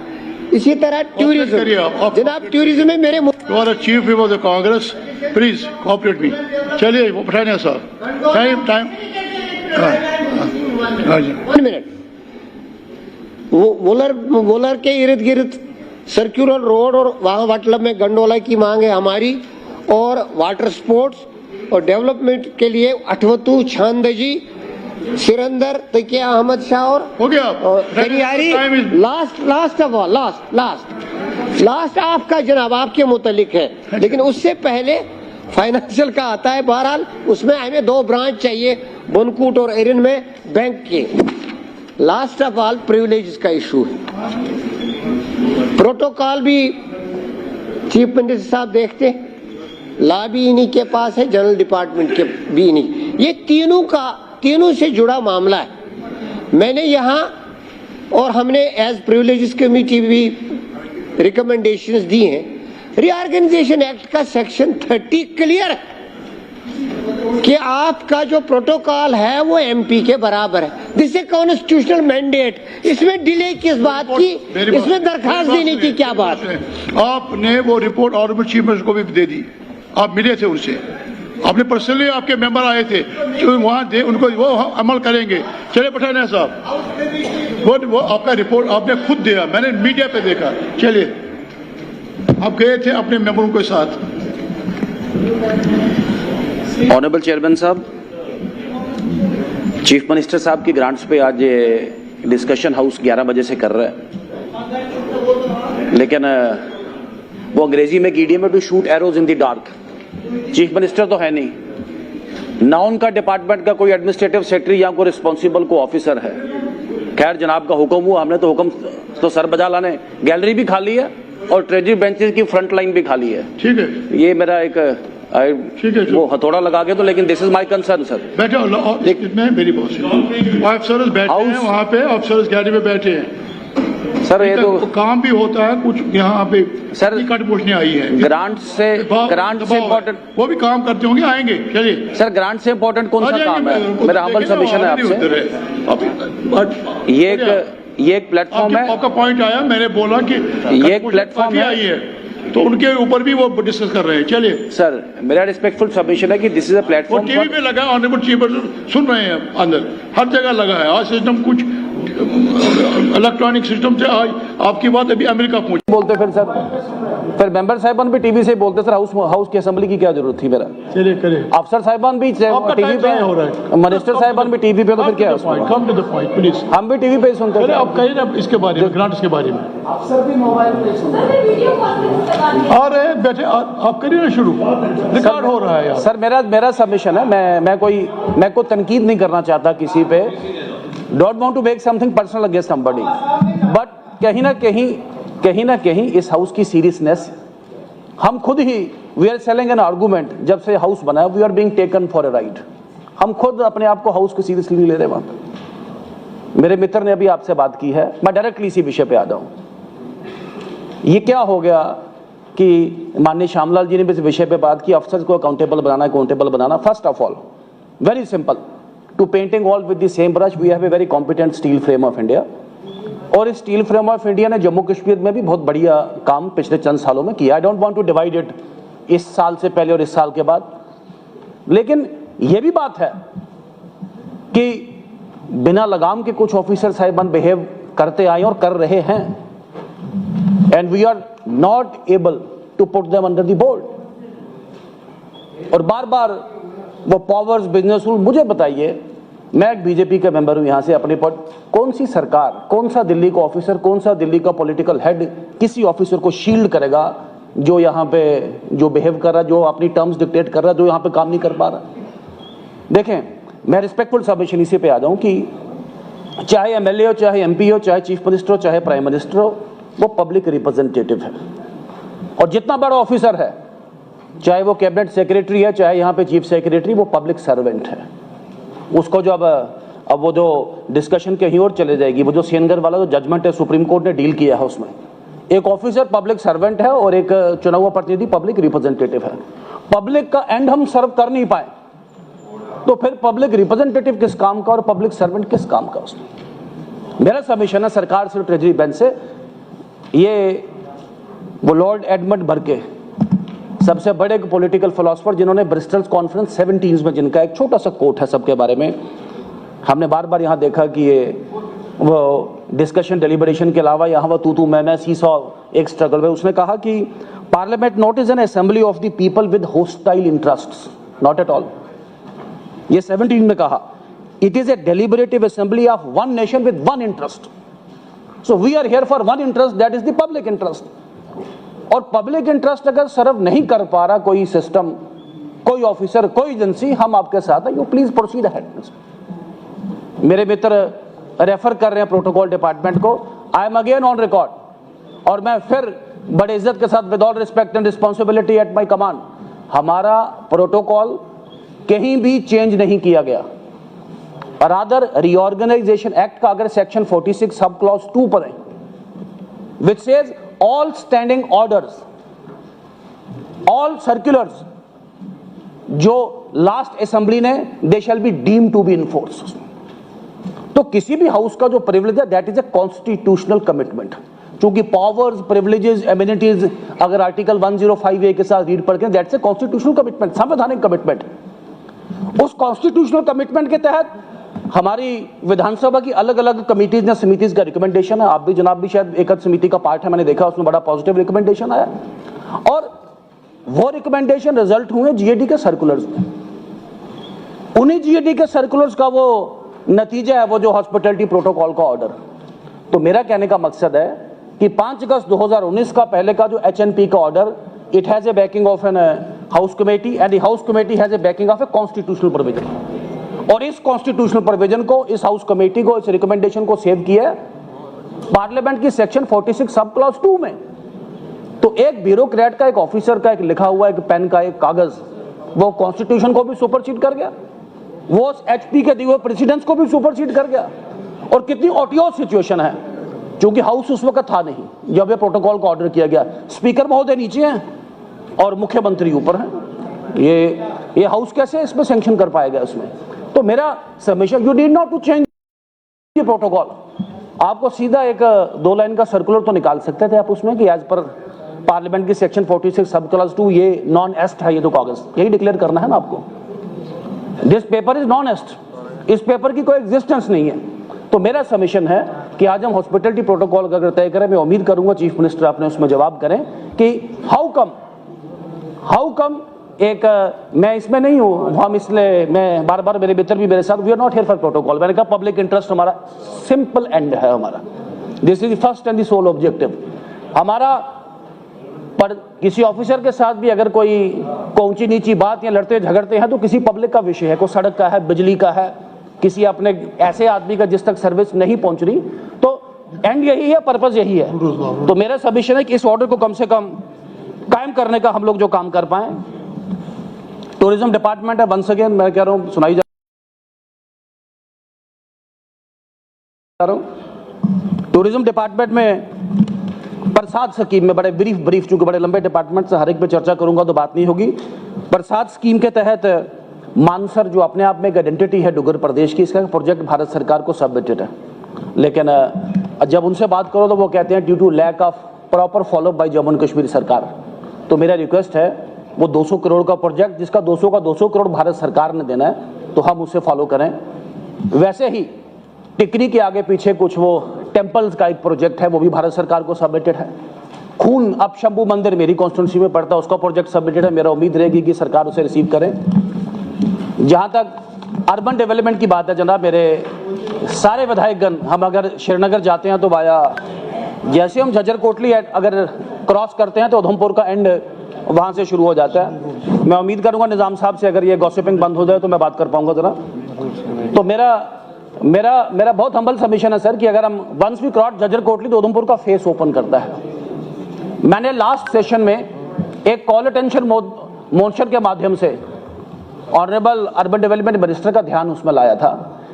इसी तरह टूरिज्म, जनाब टूरिज्म में मेरे chief of the Congress, please cooperate me. चलिए वो बैठाने साहब, टाइम 1 मिनट। वोलर के इर्द गिर्द सर्कुलर रोड और वहाँ मतलब में गंडोला की मांग है हमारी, और वाटर स्पोर्ट्स और डेवलपमेंट के लिए अठवतू, छांदजी, सिरंदर, तकिया अहमद शाह और हो गया करियारी। लास्ट आपका जनाब, आपके मुतालिक है, लेकिन उससे पहले फाइनेंशियल का आता है। बहरहाल उसमें हमें 2 ब्रांच चाहिए, बनकूट और एरिन में बैंक के। लास्ट ऑफ ऑल प्रिविलेज का इशू है। प्रोटोकॉल भी चीफ मिनिस्टर साहब देखते, लॉ भी इन्हीं के पास है, जनरल डिपार्टमेंट के भी इन्हीं। ये तीनों से जुड़ा मामला है। मैंने यहाँ और हमने एज प्रिविलेजेस कमेटी भी रिकमेंडेशंस दी हैं। रीऑर्गेनाइजेशन एक्ट का सेक्शन 30 क्लियर है कि आपका जो प्रोटोकॉल है वो MP के बराबर है। This a constitutional mandate. इसमें डिले किस बात की, इसमें दरखास्त देने की क्या बात है? आपने वो रिपोर्ट ऑनरेबल चीफ मिनिस्टर को भी दे दी, आप मिले थे उनसे, आपने पर्सनली, आपके मेंबर आए थे जो वहाँ दे, उनको वो अमल करेंगे। चले पठाने साहब, वो आपका रिपोर्ट आपने खुद दिया, मैंने मीडिया पे देखा। चलिए, आप गए थे अपने मेंबरों के साथ। ऑनरेबल चेयरमैन साहब, चीफ मिनिस्टर साहब की ग्रांट्स पे आज ये डिस्कशन हाउस 11 बजे से कर रहा है, लेकिन वो अंग्रेजी में ईडियम में to shoot arrows in the dark. Chief minister तो है नहीं ना, उनका डिपार्टमेंट का कोई एडमिनिस्ट्रेटिव सेक्रेटरी या कोई रिस्पॉन्सिबल को ऑफिसर है। खैर जनाब का हुक्म हुआ, हमने तो हुक्म तो सर बजा लाने, गैलरी भी खाली है और ट्रेजरी बेंचेस की फ्रंट लाइन भी खाली है। ठीक है, ये मेरा एक ठीक है, वो हथौड़ा लगा के तो, लेकिन this is my concern sir. बैठे इसमें मेरी बहुत ऑफिसर्स बैठे हैं वहाँ पे, ऑफिसर्स गैलरी में बैठे हैं सर। ये तो काम भी होता है कुछ यहाँ पे सर, टिकट पूछने आई है, ग्रांट से इम्पोर्टेंट वो भी काम करते होंगे, आएंगे। चलिए सर, ग्रांट से इम्पोर्टेंट कौन सा काम है? मेरा हम्बल सबमिशन है आपसे। ये एक प्लेटफॉर्म है, आपका पॉइंट आया, मैंने बोला कि ये एक प्लेटफॉर्म आई है तो उनके ऊपर भी वो डिस्कस कर रहे हैं। चलिए सर, मेरा रिस्पेक्टफुल सबमिशन है कि this is a platform. TV पे लगा है, ऑनरेबल चीफ मिनिस्टर सुन रहे हैं, अंदर हर जगह लगा है। आज सिस्टम कुछ इलेक्ट्रॉनिक सिस्टम से आज आपकी बात अभी अमेरिका पहुंची। बोलते फिर मेंबर साहिबान भी टीवी से बोलते सर, हाउस की असेंबली की क्या जरूरत थी? मेरा चलिए करिए, अफसर साहिबान भी टीवी पे हो रहा है, मिनिस्टर साहिबान भी टीवी पे, तो फिर क्या है? Come to the point please. हम भी टीवी पे ही सुनते हैं। आप कहिए ना इसके बारे में, ग्रांट्स के बारे में। अफसर भी मोबाइल पे सुनते हैं। आ रहे हैं, बैठे, आप करिए ना शुरू, रिकॉर्ड हो रहा है यार। सर मेरा सबमिशन है, मैं कोई तनकीद नहीं करना चाहता किसी पे, don't want to make something personal against somebody, but कहीं ना कहीं इस हाउस की सीरियसनेस, हम खुद ही we are selling an argument. जब से हाउस बना है we are being taken for a ride. हम खुद अपने आप को हाउस को सीरियसली नहीं ले रहे। वहां पे मेरे मित्र ने अभी आपसे बात की है, मैं डायरेक्टली इसी विषय पे आ जाऊं। ये क्या हो गया कि माननीय श्यामलाल जी ने भी इस विषय पे बात की, अफसर्स को अकाउंटेबल बनाना। First of all very simple, to painting all with the same brush, we have a very competent steel frame of India, और इस स्टील फ्रेम ऑफ इंडिया ने जम्मू कश्मीर में भी बहुत बढ़िया काम पिछले चंद सालों में किया। I don't want to divide it इस साल से पहले और इस साल के बाद, लेकिन यह भी बात है कि बिना लगाम के कुछ ऑफिसर साहिबान बिहेव करते आए और कर रहे हैं, and we are not able to put them under the board. और बार बार वो पावर्स, बिजनेस रूल, मुझे बताइए, मैं एक बीजेपी का मेंबर हूं यहां से, अपने पद, कौन सी सरकार, कौन सा दिल्ली का ऑफिसर, कौन सा दिल्ली का पॉलिटिकल हेड किसी ऑफिसर को शील्ड करेगा जो यहां पे जो बिहेव कर रहा, जो अपनी टर्म्स डिक्टेट कर रहा, जो यहां पे काम नहीं कर पा रहा? देखें, मैं रिस्पेक्टफुल सबमिशन इसी पे आ जाऊं कि चाहे एमएलए हो, चाहे एमपी हो, चाहे चीफ मिनिस्टर हो, चाहे प्राइम मिनिस्टर हो, वो पब्लिक रिप्रेजेंटेटिव है। और जितना बड़ा ऑफिसर है, चाहे वो कैबिनेट सेक्रेटरी है, चाहे यहाँ पे चीफ सेक्रेटरी, वो पब्लिक सर्वेंट है। उसको जो अब वो जो डिस्कशन कहीं और चले जाएगी, वो जो सेनगर वाला जो जजमेंट है सुप्रीम कोर्ट ने डील किया है, उसमें एक ऑफिसर पब्लिक सर्वेंट है और एक चुना हुआ प्रतिनिधि पब्लिक रिप्रेजेंटेटिव है। पब्लिक का एंड हम सर्व कर नहीं पाए तो फिर पब्लिक रिप्रेजेंटेटिव किस काम का और पब्लिक सर्वेंट किस काम का? उसमें मेरा सबमिशन है सरकार से, ट्रेजरी बेंच से, ये वो लॉर्ड एडमंड बर्के, सबसे बड़े पॉलिटिकल फिलोसोफर, जिन्होंने ब्रिस्टल कॉन्फ्रेंस 17 में, जिनका एक छोटा सा कोट है सबके बारे में, हमने बार बार यहाँ देखा कि ये वो डिस्कशन डेलिब्रेशन के अलावा यहाँ वो तू मैं सीसॉ एक स्ट्रगल में, उसने कहा कि parliament not is an assembly of the people with hostile interests, not at all. ये 17 में कहा, it is a deliberative assembly of one nation with one interest. So we are here for one interest, that is the public interest. और public interest अगर serve नहीं कर पा रहा कोई सिस्टम, कोई ऑफिसर, कोई एजेंसी, हम आपके साथ हैं, यू प्लीज प्रोसीड अहेड। मेरे मित्र रेफर कर रहे हैं प्रोटोकॉल डिपार्टमेंट को, I am again on record, और मैं फिर बड़े इज्जत के साथ, with all respect and responsibility at my command, हमारा प्रोटोकॉल कहीं भी चेंज नहीं किया गया। और अदर रीऑर्गेनाइजेशन एक्ट का अगर सेक्शन 46 सब क्लॉज 2 पर है, which says all standing orders, all circulars जो लास्ट असेंबली ने, they shall be deemed to be enforced। तो किसी भी हाउस का जो प्रिविलेज है, that is a constitutional commitment. चूंकि पावर्स, प्रिविलेजेस, एमिनिटीज अगर आर्टिकल 105A के साथ रीड पढ़ के, दैट्स ए कॉन्स्टिट्यूशनल कमिटमेंट, संवैधानिक कमिटमेंट। उस कॉन्स्टिट्यूशनल कमिटमेंट के तहत हमारी विधानसभा की अलग अलग कमिटीज या समितिज का रिकमेंडेशन है, आप भी जनाब भी शायद एक समिति का पार्ट है, मैंने देखा उसमें बड़ा पॉजिटिव रिकमेंडेशन आया, और वो रिकमेंडेशन रिजल्ट हुए जीएडी के सर्कुलर्स में। उन्हीं जीएडी के सर्कुलर्स का वो नतीजा है वो जो हॉस्पिटैलिटी प्रोटोकॉल का ऑर्डर। तो मेरा कहने का मकसद है कि 5 अगस्त 2019 का पहले का जो HNP का order, it has a backing of an house committee and the house committee has a backing of a constitutional provision. और इस कॉन्स्टिट्यूशनल प्रोविजन को, इस हाउस कमेटी को, इस रिकमेंडेशन को सेव किया है पार्लियामेंट की सेक्शन 46 सब क्लॉज 2 में। तो एक ब्यूरोक्रेट का, एक ऑफिसर का, एक लिखा हुआ एक पेन का एक कागज, वो कॉन्स्टिट्यूशन को भी सुपरसीड कर गया, वो HP के दिए हुए प्रेसिडेंट्स को भी सुपरसीड कर गया। और कितनी ऑटियोस सिचुएशन है, क्योंकि हाउस उस वक्त था नहीं जब ये प्रोटोकॉल का ऑर्डर किया गया। स्पीकर महोदय नीचे हैं और मुख्यमंत्री ऊपर हैं। ये हाउस कैसे इसमें सैंक्शन कर पाएगा उसमें? तो मेरा submission, you need not to change ये प्रोटोकॉल। आपको सीधा एक 2 लाइन का सर्कुलर तो निकाल सकते थे आप उसमें कि एज पर पार्लियामेंट की सेक्शन 46 सब क्लॉज 2 ये नॉन एस्ट है, ये तो कागज यही डिक्लेयर करना है ना आपको। दिस पेपर इज नॉन एस्ट, इस पेपर की कोई एग्जिस्टेंस नहीं है। तो मेरा सबमिशन है कि आज हम हॉस्पिटैलिटी प्रोटोकॉल का अगर तय करें, मैं उम्मीद करूंगा चीफ मिनिस्टर आपने उसमें जवाब करें कि हाउ कम एक मैं इसमें नहीं हूं, हम इसलिए मैं बार बार मेरे मित्र भी मेरे साथ, we are not here for protocol. मैंने कहा पब्लिक इंटरेस्ट हमारा सिंपल एंड है, हमारा this is the first and the sole objective हमारा। पर किसी ऑफिसर के साथ भी अगर कोई ऊंची नीची बात या लड़ते झगड़ते हैं तो किसी पब्लिक का विषय है, कोई सड़क का है, बिजली का है, किसी अपने ऐसे आदमी का जिस तक सर्विस नहीं पहुंच रही, तो एंड यही है, पर्पस यही है। तो मेरा सबमिशन है कि इस ऑर्डर को कम से कम कायम करने का हम लोग जो काम कर पाए। टूरिज्म डिपार्टमेंट है, वंस अगेन मैं कह रहा हूं, सुनाई जा रहा हूं, टूरिज्म डिपार्टमेंट में प्रसाद स्कीम में बड़े ब्रीफ चूंकि बड़े लंबे डिपार्टमेंट से हर एक पे चर्चा करूंगा तो बात नहीं होगी। प्रसाद स्कीम के तहत मानसर जो अपने आप में एक आइडेंटिटी है डुग्गर प्रदेश की, इसका प्रोजेक्ट भारत सरकार को सबमिटेड है, लेकिन जब उनसे बात करो तो वो कहते हैं due to lack of proper follow up by Jammu and Kashmir सरकार। तो मेरा रिक्वेस्ट है वो 200 करोड़ का प्रोजेक्ट जिसका 200 करोड़ भारत सरकार ने देना है तो हम उसे फॉलो करें। वैसे ही टिकरी के आगे पीछे कुछ वो टेम्पल्स का एक प्रोजेक्ट है, वो भी भारत सरकार को सबमिटेड है। खून अब शंभू मंदिर मेरी कॉन्स्टिट्यूंसी में पड़ता है, उसका प्रोजेक्ट सबमिटेड है, मेरा उम्मीद रहेगी कि सरकार उसे रिसीव करें। जहां तक अर्बन डेवलपमेंट की बात है जनाब, मेरे सारे विधायकगण, हम अगर श्रीनगर जाते हैं तो वाया जैसे हम झज्जर कोटली अगर क्रॉस करते हैं तो उधमपुर का एंड वहां से शुरू हो जाता है। मैं उम्मीद करूंगा निजाम साहब से अगर ये गॉसिपिंग बंद हो जाए तो मैं बात कर पाऊंगा जरा। तो मेरा बहुत हम्बल सबमिशन है सर कि अगर हम once we cross Jhajjar Kotli तो उधमपुर का फेस ओपन करता है। मैंने लास्ट सेशन में एक कॉल अटेंशन मोशन के माध्यम से ऑनरेबल अर्बन डेवलपमेंट मिनिस्टर का ध्यान उसमें लाया था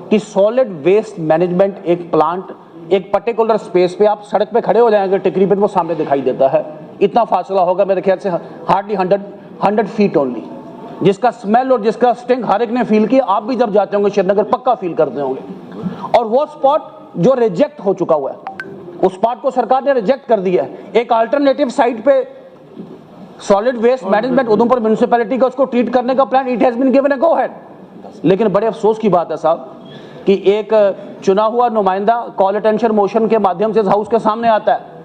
कि सॉलिड वेस्ट मैनेजमेंट एक प्लांट एक पर्टिकुलर स्पेस पे, आप सड़क पे खड़े हो जाएंगे टिकरी पे, वो सामने दिखाई देता है, इतना फासला होगा मेरे ख्याल से हार्डली 100 फीट ओनली, जिसका स्मेल और जिसका स्टिंग हर एक ने फील किया। आप भी जब जाते होंगे श्रीनगर पक्का फील करते होंगे। और वो स्पॉट जो रिजेक्ट हो चुका हुआ है, उस स्पॉट को सरकार ने रिजेक्ट कर दिया है। एक अल्टरनेटिव साइट पे solid waste management Udhampur municipality का उसको ट्रीट करने का plan, it has been given a go ahead. लेकिन बड़े अफसोस की बात है साहब कि एक चुना हुआ नुमाइंदा कॉल अटेंशन मोशन के माध्यम से इस हाउस के सामने आता है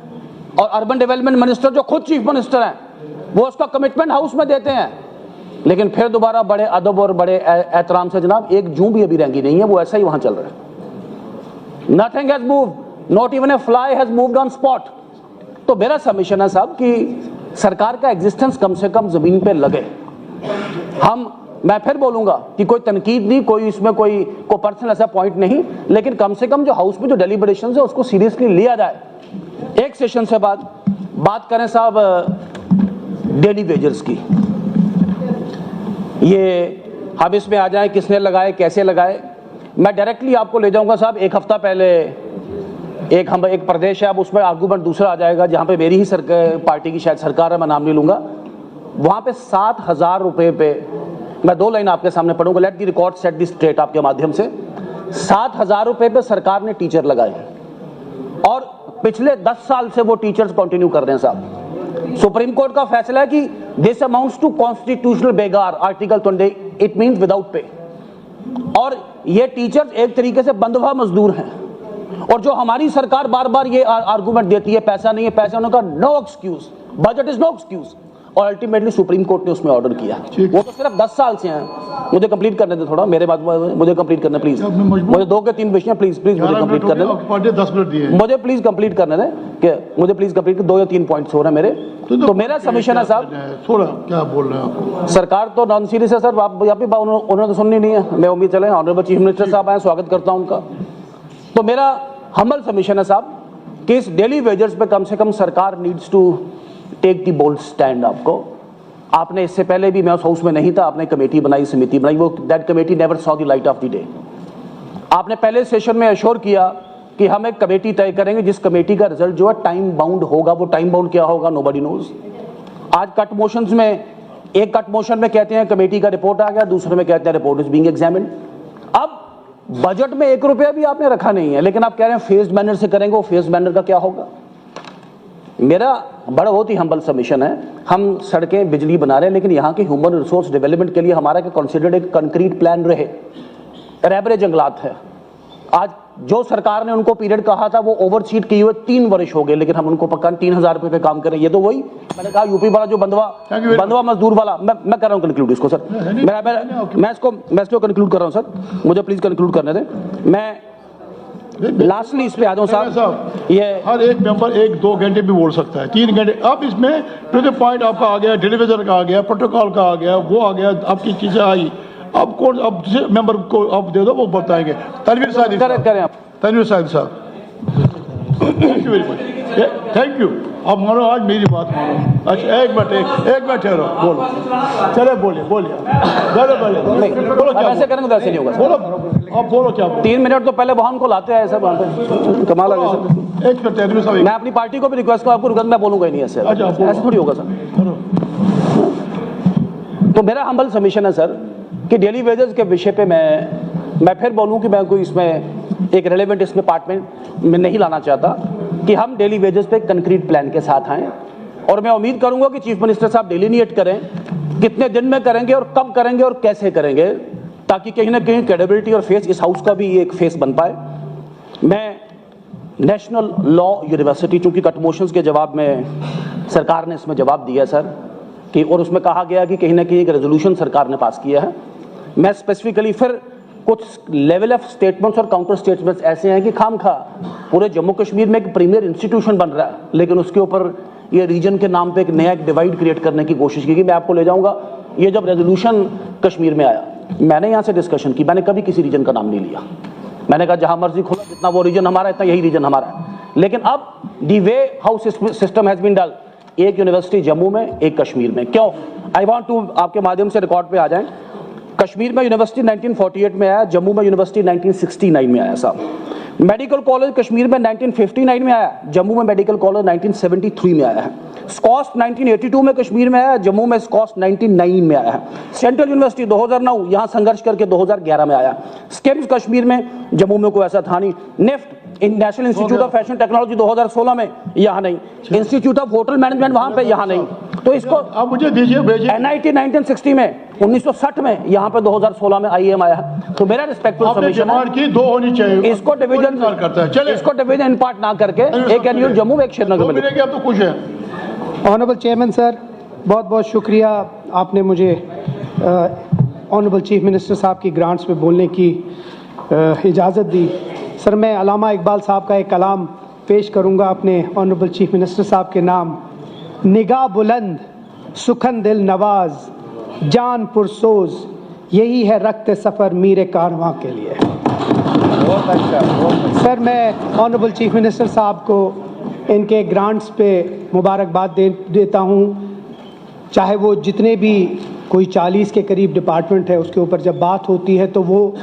और अर्बन डेवलपमेंट मिनिस्टर जो खुद चीफ मिनिस्टर हैं वो उसका कमिटमेंट हाउस में देते हैं, लेकिन फिर दोबारा बड़े अदब और बड़े एहतराम से जनाब एक जूं भी अभी रंगी नहीं है, वो ऐसा ही वहां चल रहा है। Nothing has moved, not even a fly has moved on spot. तो मेरा सबमिशन है साहब कि सरकार का एग्जिस्टेंस कम से कम जमीन पे लगे। मैं फिर बोलूंगा कि कोई तनकीद नहीं, कोई इसमें कोई पर्सनल ऐसा पॉइंट नहीं, लेकिन कम से कम जो हाउस में जो डेलिब्रेशंस है उसको सीरियसली लिया जाए। एक सेशन से बाद बात करें साहब डेली वेजर्स की, ये हम इसमें आ जाए किसने लगाए कैसे लगाए। मैं डायरेक्टली आपको ले जाऊंगा साहब, एक हफ्ता पहले एक प्रदेश है, अब उसमें आर्गूमेंट दूसरा आ जाएगा जहां पे मेरी ही पार्टी की शायद सरकार है, मैं नाम नहीं लूंगा। वहां पे 7,000 रुपए पे, मैं 2 लाइन आपके सामने पढ़ूंगा, let the record set the straight आपके माध्यम से। 7,000 रुपए पे सरकार ने टीचर लगाए और पिछले 10 साल से वो टीचर्स कंटिन्यू कर रहे हैं साहब। सुप्रीम कोर्ट का फैसला है कि this amounts to constitutional begar, article 20, it means without pay. और ये टीचर्स एक तरीके से बंधवा मजदूर हैं। और जो हमारी सरकार बार बार ये आर्गुमेंट देती है पैसा नहीं है, पैसा, उन्होंने कहा no excuse, budget is no excuse. और अल्टीमेटली सुप्रीम कोर्ट ने उसमें ऑर्डर किया। वो तो सिर्फ 10 साल से हैं, मुझे कंप्लीट करने दे थोड़ा, मेरे बाद मुझे कंप्लीट करने प्लीज, मुझे 2 के 3 विषय प्लीज मुझे कंप्लीट करने दे, 10 मिनट दिए मुझे प्लीज कंप्लीट करने दें, कि मुझे प्लीज कंप्लीट 2 या 3 पॉइंट्स हो रहे हैं मेरे। तो मेरा सबमिशन है साहब, थोड़ा क्या बोल रहे हैं आप? सरकार तो नॉन सीरियस है सर, आप यहाँ पे उन्होंने तो सुननी नहीं है। मैं उम्मीद चले ऑनरेबल चीफ मिनिस्टर साहब आए, स्वागत करता हूँ उनका। तो मेरा हम्बल सबमिशन है साहब कि इस डेली वेजर्स पे कम से कम सरकार needs to take the bold stand. आपने इससे पहले भी, मैं उस हाउस में नहीं था, आपने कमेटी बनाई, समिति बनाई, वो that committee never saw the light of the day. आपने पहले सेशन में एश्योर किया कि हम एक कमेटी तय करेंगे जिस कमेटी का रिजल्ट जो है टाइम बाउंड होगा। वो टाइम बाउंड क्या होगा, नोबडी नोज। आज कट मोशंस में, एक कट मोशन में कहते हैं कमेटी का रिपोर्ट आ गया, दूसरे में कहते हैं रिपोर्ट इज बीइंग एग्जामिन्ड। अब बजट में 1 रुपया भी आपने रखा नहीं है, लेकिन आप कह रहे हैं फेज्ड मैनर से करेंगे। वो फेज्ड मैनर का क्या होगा? मेरा बहुत ही हम्बल सबमिशन है, हम सड़कें बिजली बना रहे हैं, लेकिन यहाँ के ह्यूमन रिसोर्स डेवलपमेंट के लिए हमारा कंसिडर्ड एक कंक्रीट प्लान रहे। रैबरे जंगलात है, आज जो सरकार ने उनको पीरियड कहा था वो ओवरसीड किए हुए 3 वर्ष हो गए, लेकिन हम उनको पक्का 3000 रुपए पे काम करें। ये तो वही मैंने कहा यूपी वाला जो बंधवा मजदूर वाला, मैं कर रहा हूँ कंक्लूड इसको सर, मैं इसको कंक्लूड कर रहा हूँ सर, मुझे प्लीज कंक्लूड करने दें। मैं लास्टली इस पे आ जाऊँ साहब, ये हर एक मेंबर 1-2 घंटे भी बोल सकता है, 3 घंटे। अब इसमें टू द पॉइंट आपका आ गया, टेलीविजन का आ गया, प्रोटोकॉल का आ गया, वो आ गया, आपकी चीजें आई। अब कौन, अब मेंबर को आप दे दो, वो बताएंगे। तनवीर साहिद करें आप, तनवीर साहिद साहब, thank you very much, thank you. अब मानो, आज मेरी बात मानो। अच्छा एक मिनट ठहरो, बोलो, चले बोलिए बोलो क्या ऐसे करेंगे तो ऐसे नहीं होगा। बोलो, आप बोलो क्या? 3 मिनट तो पहले वाहन को लाते हैं सब, वहाँ पे कमाल आ गया सर। एक मिनट तनवीर साहब, मैं अपनी पार्टी को भी रिक्वेस्ट करूँ, आपको रुकन मैं बोलूंगा ही नहीं ऐसे, ऐसे थोड़ी होगा सर। तो मेरा हम्बल सबमिशन है सर कि डेली वेजेस के विषय पे मैं फिर बोलूं कि मैं कोई इसमें एक रेलेवेंट इसमें पार्ट में नहीं लाना चाहता, कि हम डेली वेजेस पे कंक्रीट प्लान के साथ आएँ। और मैं उम्मीद करूंगा कि चीफ मिनिस्टर साहब डिलिनिएट करें कितने दिन में करेंगे और कब करेंगे और कैसे करेंगे, ताकि कहीं ना कहीं क्रेडिबिलिटी और फेस इस हाउस का भी एक फेस बन पाए। मैं नेशनल लॉ यूनिवर्सिटी, चूंकि कट मोशंस के जवाब में सरकार ने इसमें जवाब दिया सर कि, और उसमें कहा गया कि कहीं ना कहीं एक रेजोल्यूशन सरकार ने पास किया है। मैं स्पेसिफिकली फिर कुछ लेवल ऑफ स्टेटमेंट्स और काउंटर स्टेटमेंट्स ऐसे हैं कि खामखा पूरे जम्मू कश्मीर में एक प्रीमियर इंस्टीट्यूशन बन रहा है, लेकिन उसके ऊपर ये रीजन के नाम पे एक नया डिवाइड क्रिएट करने की कोशिश की। मैं आपको ले जाऊंगा, ये जब रेजोल्यूशन कश्मीर में आया, मैंने यहाँ से डिस्कशन की, मैंने कभी किसी रीजन का नाम नहीं लिया। मैंने कहा जहां मर्जी खोला, जितना वो रीजन हमारा है इतना यही रीजन हमारा है। लेकिन अब the way how system has been done, एक यूनिवर्सिटी जम्मू में, एक कश्मीर में। क्यों? आई वांट टू आपके माध्यम से रिकॉर्ड पे आ जाएं। कश्मीर में यूनिवर्सिटी 1948 में आया, जम्मू में यूनिवर्सिटी 1969 में आया साहब। मेडिकल कॉलेज कश्मीर में 1959 में आया, जम्मू में मेडिकल कॉलेज 1973 में आया है। स्कॉस्ट 1982 में कश्मीर में आया, जम्मू में स्कॉस्ट 1999 में आया है। सेंट्रल यूनिवर्सिटी 2009 यहां संघर्ष करके 2011 में आया। स्किम्स कश्मीर में, जम्मू में कोई ऐसा था नहीं। NIFT National Institute of Fashion Technology 2016 में, यहाँ नहीं। इंस्टीट्यूट ऑफ होटल मैनेजमेंट वहां पे, यहाँ नहीं। तो इसको आप मुझे दीजिए, भेजिए। NIT 1960 में, 1960 में, यहाँ पे 2016 में IIM आया है। तो मेरा रिस्पेक्टफुल सबमिशन है की 2 होनी चाहिए। इसको डिवीजन करता है, चले इसको डिवीजन इन पार्ट ना करके एक एनुअल जम्मू में, एक श्रीनगर में। आप तो खुश है। ऑनरेबल चेयरमैन सर, बहुत बहुत शुक्रिया, आपने मुझे ऑनरेबल चीफ मिनिस्टर साहब की ग्रांट्स पे बोलने की इजाज़त दी। सर, मैं अल्लामा इकबाल साहब का एक कलाम पेश करूंगा अपने ऑनरेबल चीफ मिनिस्टर साहब के नाम। निगाह बुलंद, सुखन दिल नवाज, जान पुरसोज, यही है रक्त सफ़र मीरे कारवां के लिए। बहुत अच्छा। सर, मैं ऑनरेबल चीफ मिनिस्टर साहब को इनके ग्रांट्स पे मुबारकबाद देता हूँ। चाहे वो जितने भी कोई 40 के करीब डिपार्टमेंट है, उसके ऊपर जब बात होती है तो वो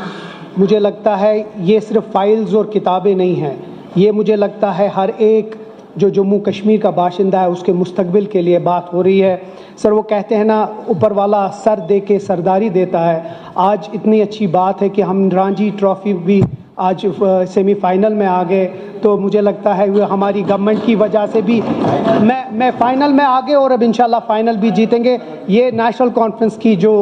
मुझे लगता है ये सिर्फ फाइल्स और किताबें नहीं हैं, ये मुझे लगता है हर एक जो जम्मू कश्मीर का बाशिंदा है उसके मुस्तकबिल के लिए बात हो रही है। सर, वो कहते हैं ना, ऊपर वाला सर दे के सरदारी देता है। आज इतनी अच्छी बात है कि हम रणजी ट्रॉफी भी आज सेमीफाइनल में आ गए, तो मुझे लगता है वो हमारी गवर्नमेंट की वजह से भी मैं फाइनल में आ गए और अब इंशाल्लाह फाइनल भी जीतेंगे। ये नेशनल कॉन्फ्रेंस की जो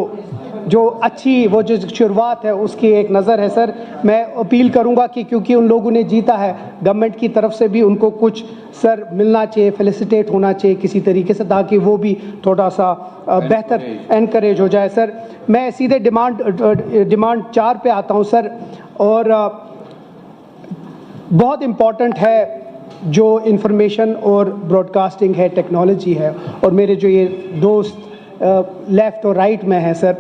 जो अच्छी वो जो शुरुआत है उसकी एक नज़र है सर। मैं अपील करूंगा कि क्योंकि उन लोगों ने जीता है, गवर्नमेंट की तरफ से भी उनको कुछ सर मिलना चाहिए, फेलिसिटेट होना चाहिए किसी तरीके से, ताकि वो भी थोड़ा सा बेहतर एनकरेज हो जाए सर। मैं सीधे डिमांड 4 पे आता हूँ सर। और बहुत इम्पॉर्टेंट है जो इंफॉर्मेशन और ब्रॉडकास्टिंग है, टेक्नोलॉजी है, और मेरे जो ये दोस्त लेफ़्ट और राइट में हैं सर,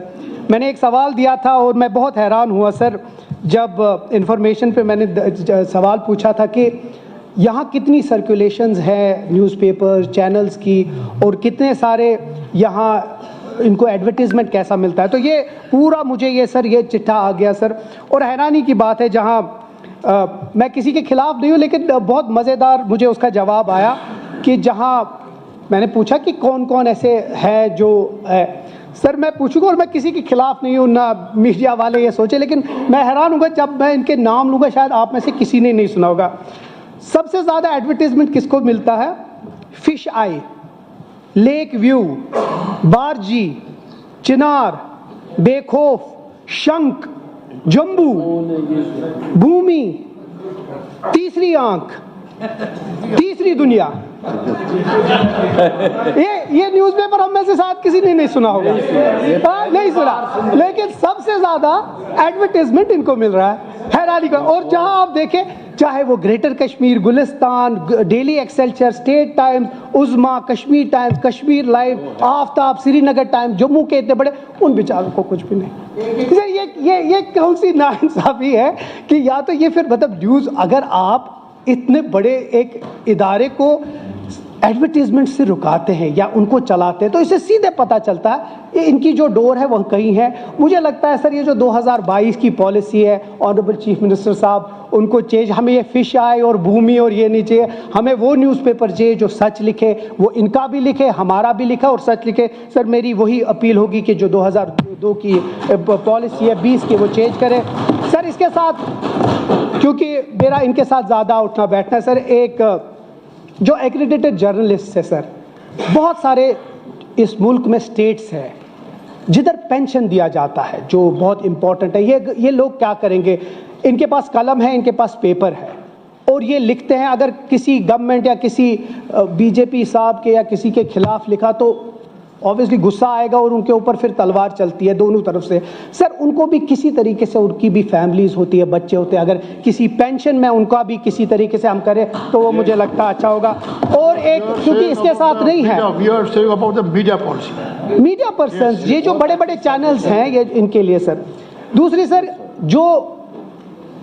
मैंने एक सवाल दिया था और मैं बहुत हैरान हुआ सर जब इंफॉर्मेशन पे मैंने सवाल पूछा था कि यहाँ कितनी सर्कुलेशंस है न्यूज़पेपर चैनल्स की और कितने सारे यहाँ इनको एडवर्टीज़मेंट कैसा मिलता है। तो ये पूरा मुझे ये सर ये चिट्ठा आ गया सर। और हैरानी की बात है, जहाँ मैं किसी के खिलाफ नहीं हूँ, लेकिन बहुत मज़ेदार मुझे उसका जवाब आया कि जहाँ मैंने पूछा कि कौन कौन ऐसे है जो है सर, मैं पूछूंगा और मैं किसी के खिलाफ नहीं हूँ, ना मीडिया वाले ये सोचे, लेकिन मैं हैरान हूँगा जब मैं इनके नाम लूँगा, शायद आप में से किसी ने नहीं सुना होगा। सबसे ज़्यादा एडवर्टीजमेंट किसको मिलता है? फिश आई, लेक व्यू, बारजी, चिनार, बेखौफ, शंख, जम्बू, भूमि, तीसरी आंख, तीसरी दुनिया। ये न्यूज़पेपर हम में से शायद किसी ने नहीं सुना होगा, नहीं सुना, लेकिन सबसे ज्यादा एडवर्टाइजमेंट इनको मिल रहा है, हैरानी का। और जहां आप देखें, चाहे वो Greater Kashmir, Gulistan, Daily Excelsior, State Times, Uzma, Kashmir Times, Kashmir Live, Aftab, Srinagar Times, Jammu के इतने बड़े, उन बेचारों को कुछ भी नहीं। ये कौन सी नाइंसाफी है कि या तो ये फिर मतलब न्यूज़, अगर आप इतने बड़े एक इदारे को एडवर्टीजमेंट से रुकाते हैं या उनको चलाते हैं, तो इससे सीधे पता चलता है इनकी जो डोर है वह कहीं है। मुझे लगता है सर ये जो 2022 की पॉलिसी है, ऑनरेबल चीफ मिनिस्टर साहब, उनको चेंज, हमें ये फिश आई और भूमि और ये नहीं चाहिए, हमें वो न्यूज़पेपर चाहिए जो सच लिखे, वो इनका भी लिखे, हमारा भी लिखा और सच लिखे। सर मेरी वही अपील होगी कि जो 2002 की पॉलिसी है 20 की, वो चेंज करें सर। इसके साथ, क्योंकि मेरा इनके साथ ज़्यादा उठना बैठना है सर, एक जो एक्रेडिटेड जर्नलिस्ट है सर, बहुत सारे इस मुल्क में स्टेट्स हैं जिधर पेंशन दिया जाता है, जो बहुत इंपॉर्टेंट है। ये लोग क्या करेंगे? इनके पास कलम है, इनके पास पेपर है और ये लिखते हैं। अगर किसी गवर्नमेंट या किसी बीजेपी साहब के या किसी के खिलाफ लिखा तो ऑब्वियसली गुस्सा आएगा और उनके ऊपर फिर तलवार चलती है दोनों तरफ से। सर उनको भी किसी तरीके से, उनकी भी फैमिलीज होती है, बच्चे होते हैं, अगर किसी पेंशन में उनका भी किसी तरीके से हम करें तो वो मुझे लगता अच्छा होगा। और एक, क्योंकि इसके साथ नहीं है मीडिया पर्सन, ये जो बड़े बड़े चैनल्स हैं ये इनके लिए सर। दूसरी सर, जो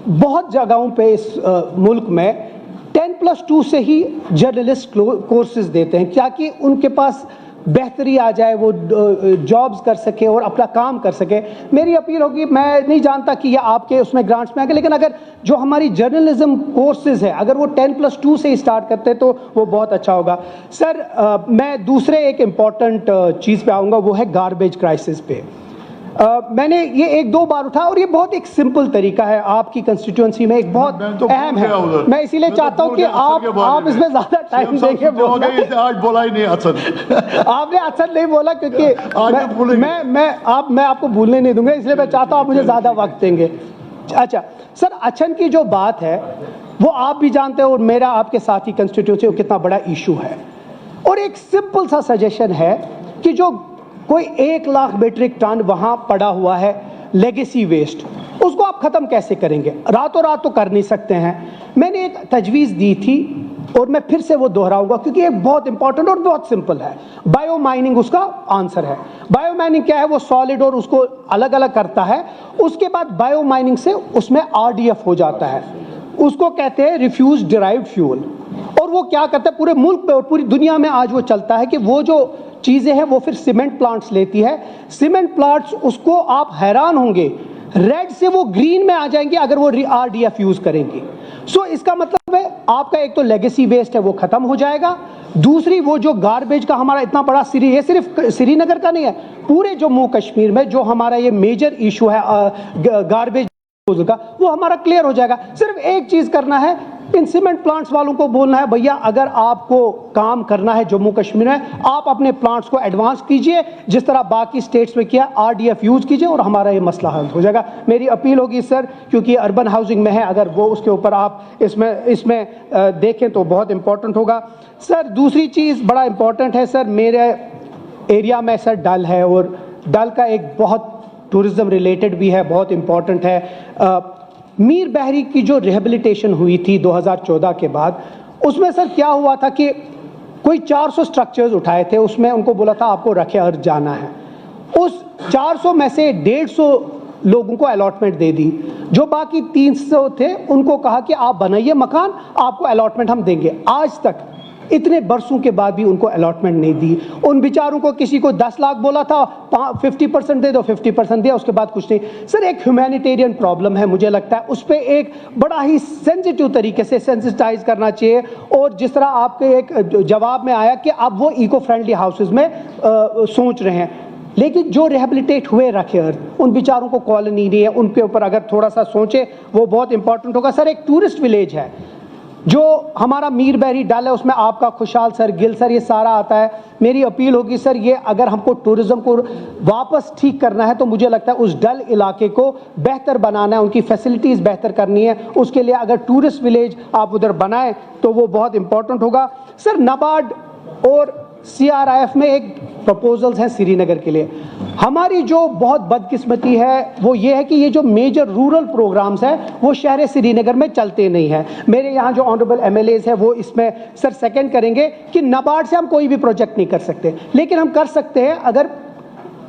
बहुत जगहों पे इस मुल्क में 10+2 से ही जर्नलिस्ट कोर्सेज देते हैं ताकि उनके पास बेहतरी आ जाए, वो जॉब्स कर सके और अपना काम कर सके। मेरी अपील होगी, मैं नहीं जानता कि ये आपके उसमें ग्रांट्स में आएगा, लेकिन अगर जो हमारी जर्नलिज्म कोर्सेज है अगर वो 10+2 से ही स्टार्ट करते हैं तो वो बहुत अच्छा होगा सर। मैं दूसरे एक इम्पॉर्टेंट चीज़ पे आऊँगा, वो है गार्बेज क्राइसिस पे। मैंने ये 1-2 बार उठा और ये बहुत एक सिंपल तरीका है, आपकी कंस्टिट्यूएंसी में एक बहुत अहम है। मैं इसीलिए चाहता हूँ कि आप इसमें ज्यादा टाइम देंगे। आज बोला ही नहीं असन आपने असन नहीं बोला, क्योंकि मैं आपको भूलने नहीं दूंगा, इसलिए मैं चाहता हूँ आप मुझे ज्यादा वक्त देंगे। अच्छा सर, अछन की जो बात है वो आप भी जानते हो और मेरा आपके साथ ही कंस्टिट्यूंसी कितना बड़ा इशू है। और एक सिंपल सा सजेशन है कि जो कोई 1 लाख मीट्रिक टन वहां पड़ा हुआ है लेगेसी वेस्ट, उसको आप खत्म कैसे करेंगे? रातों रात तो कर नहीं सकते हैं। मैंने एक तजवीज दी थी और मैं फिर से वो दोहराऊंगा क्योंकि ये बहुत इंपॉर्टेंट और बहुत सिंपल है। बायो माइनिंग उसका आंसर है। बायो माइनिंग क्या है? वो सॉलिड और उसको अलग अलग करता है, उसके बाद बायो माइनिंग से उसमें RDF हो जाता है, उसको कहते हैं रिफ्यूज डिराइव्ड फ्यूल। और वो क्या करता है, पूरे मुल्क पे और पूरी दुनिया में आज वो चलता है कि वो जो चीजें हैं वो फिर सीमेंट प्लांट्स लेती है। सीमेंट प्लांट्स, उसको आप हैरान होंगे, रेड से वो ग्रीन में आ जाएंगे अगर वो RDF यूज करेंगे। सो इसका मतलब है आपका एक तो लेगेसी वेस्ट है वो खत्म हो जाएगा, दूसरी वो जो गार्बेज का हमारा इतना बड़ा ये सिर्फ श्रीनगर का नहीं है, पूरे जम्मू कश्मीर में जो हमारा ये मेजर इशू है गार्बेज का, वो हमारा क्लियर हो जाएगा। सिर्फ एक चीज करना है, इन सीमेंट प्लांट्स वालों को बोलना है, भैया अगर आपको काम करना है जम्मू कश्मीर में, आप अपने प्लांट्स को एडवांस कीजिए जिस तरह बाकी स्टेट्स में किया, RDF यूज कीजिए और हमारा ये मसला हल हो जाएगा। मेरी अपील होगी सर, क्योंकि अर्बन हाउसिंग में है, अगर वो उसके ऊपर आप इसमें देखें तो बहुत इंपॉर्टेंट होगा। सर दूसरी चीज़ बड़ा इंपॉर्टेंट है सर, मेरे एरिया में सर डल है, और डल का एक बहुत टूरिज्म रिलेटेड भी है, बहुत इंपॉर्टेंट है। मीर बहरी की जो रिहेबिलिटेशन हुई थी 2014 के बाद, उसमें सर क्या हुआ था कि कोई 400 स्ट्रक्चर्स उठाए थे, उसमें उनको बोला था आपको रखे अर्ज जाना है। उस 400 में से 150 लोगों को अलॉटमेंट दे दी, जो बाकी 300 थे उनको कहा कि आप बनाइए मकान, आपको अलॉटमेंट हम देंगे। आज तक इतने बरसों के बाद भी उनको अलॉटमेंट नहीं दी। उन बेचारों को किसी को 10 लाख बोला था, 50% दे दो, 50% दिया, उसके बाद कुछ नहीं। सर एक ह्यूमैनिटेरियन प्रॉब्लम है, मुझे लगता है उस पर एक बड़ा ही सेंसिटिव तरीके से सेंसिटाइज करना चाहिए। और जिस तरह आपके एक जवाब में आया कि अब वो इको फ्रेंडली हाउसेज में सोच रहे हैं, लेकिन जो रिहेबिलिटेट हुए रखे अर्थ, उन बेचारों को कॉलोनी नहीं है, उनके ऊपर अगर थोड़ा सा सोचे वो बहुत इंपॉर्टेंट होगा। सर एक टूरिस्ट विलेज है जो हमारा मीर बहरी डल है, उसमें आपका खुशहाल सर, गिल सर, ये सारा आता है। मेरी अपील होगी सर, ये अगर हमको टूरिज्म को वापस ठीक करना है तो मुझे लगता है उस डल इलाके को बेहतर बनाना है, उनकी फैसिलिटीज़ बेहतर करनी है। उसके लिए अगर टूरिस्ट विलेज आप उधर बनाएं तो वो बहुत इंपॉर्टेंट होगा। सर नाबार्ड और CRIF में एक प्रपोजल्स हैं श्रीनगर के लिए। हमारी जो बहुत बदकिस्मती है वो ये है कि ये जो मेजर रूरल प्रोग्राम्स हैं वो शहर श्रीनगर में चलते नहीं हैं। मेरे यहाँ जो ऑनरेबल MLAs हैं वो इसमें सर सेकंड करेंगे कि नाबार्ड से हम कोई भी प्रोजेक्ट नहीं कर सकते, लेकिन हम कर सकते हैं अगर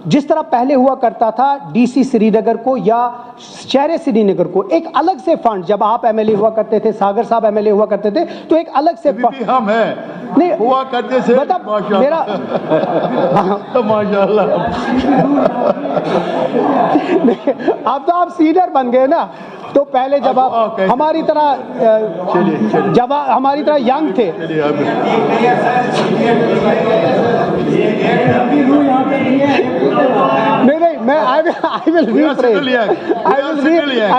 जिस तरह पहले हुआ करता था DC श्रीनगर को या शहर श्रीनगर को एक अलग से फंड, जब आप MLA हुआ करते थे, सागर साहब MLA हुआ करते थे, तो एक अलग से फंड हम हैं नहीं हुआ करते थे, मतलब मेरा माशाल्लाह। अब तो आप सीनियर बन गए ना, तो पहले जब आप हमारी तरह जब हमारी तरह यंग थे, नहीं मैं आई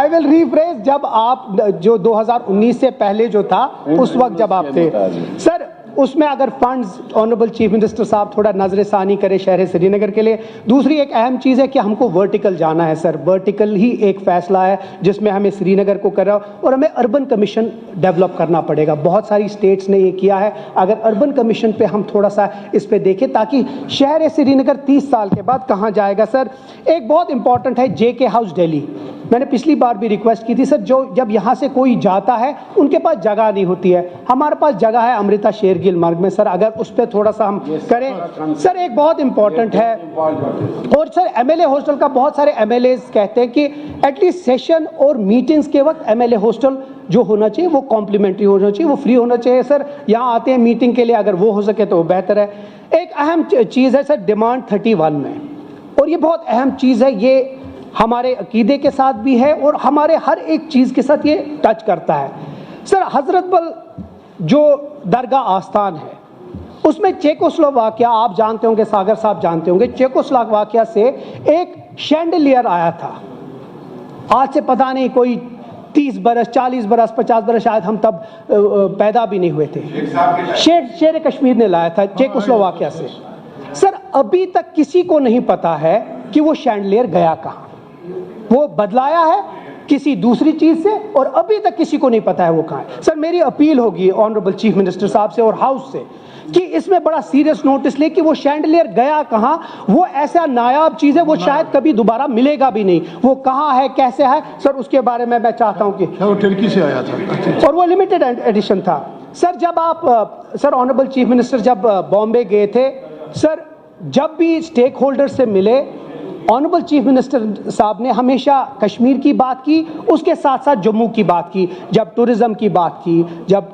विल रीफ्रेज, जब आप जो 2019 से पहले जो था उस वक्त जब आप थे सर, उसमें अगर फंड्स ऑनरेबल चीफ मिनिस्टर साहब थोड़ा नजरसानी करे शहर श्रीनगर के लिए। दूसरी एक अहम चीज़ है कि हमको वर्टिकल जाना है सर, वर्टिकल ही एक फैसला है जिसमें हमें श्रीनगर को कर रहा और हमें अर्बन कमीशन डेवलप करना पड़ेगा। बहुत सारी स्टेट्स ने ये किया है, अगर अर्बन कमीशन पे हम थोड़ा सा इस पे देखें ताकि शहर श्रीनगर 30 साल के बाद कहाँ जाएगा। सर एक बहुत इंपॉर्टेंट है JK हाउस दिल्ली, मैंने पिछली बार भी रिक्वेस्ट की थी सर, जो जब यहाँ से कोई जाता है उनके पास जगह नहीं होती है, हमारे पास जगह है अमृता शेरगिल मार्ग में सर, अगर उस पर थोड़ा सा हम करें सर, एक बहुत इंपॉर्टेंट है। और सर MLA हॉस्टल का बहुत सारे MLAs कहते हैं कि एटलीस्ट सेशन और मीटिंग्स के वक्त MLA हॉस्टल जो होना चाहिए वो कॉम्प्लीमेंट्री होना चाहिए, वो फ्री होना चाहिए सर। यहाँ आते हैं मीटिंग के लिए, अगर वो हो सके तो बेहतर है। एक अहम चीज़ है सर डिमांड 31 में, और ये बहुत अहम चीज़ है, ये हमारे अकीदे के साथ भी है और हमारे हर एक चीज़ के साथ ये टच करता है। सर हजरत बल जो दरगाह आस्थान है उसमें चेकोस्लोवाकिया, आप जानते होंगे, सागर साहब जानते होंगे, चेकोस्लोवाकिया से एक शैंडलियर आया था। आज से पता नहीं कोई 30 बरस, 40 बरस, 50 बरस, शायद हम तब पैदा भी नहीं हुए थे। शेर कश्मीर ने लाया था चेकोस्लोवाकिया से। सर अभी तक किसी को नहीं पता है कि वो शैंडलियर गया कहाँ, वो बदलाया है किसी दूसरी चीज से और अभी तक किसी को नहीं पता है वो कहाँ है। सर मेरी अपील होगी ऑनरेबल चीफ मिनिस्टर साहब से और हाउस से कि इसमें बड़ा सीरियस नोटिस ले कि वो शैंडलियर गया कहाँ। वो ऐसा नायाब चीज है, वो शायद कभी दोबारा मिलेगा भी नहीं, वो कहाँ है, कैसे है सर, उसके बारे में मैं चाहता हूँ कि वो टर्की से आया था और वो लिमिटेड एडिशन था। सर जब आप सर ऑनरेबल चीफ मिनिस्टर जब बॉम्बे गए थे सर, जब भी स्टेक होल्डर से मिले ऑनरेबल चीफ मिनिस्टर साहब ने हमेशा कश्मीर की बात की, उसके साथ साथ जम्मू की बात की, जब टूरिज्म की बात की, जब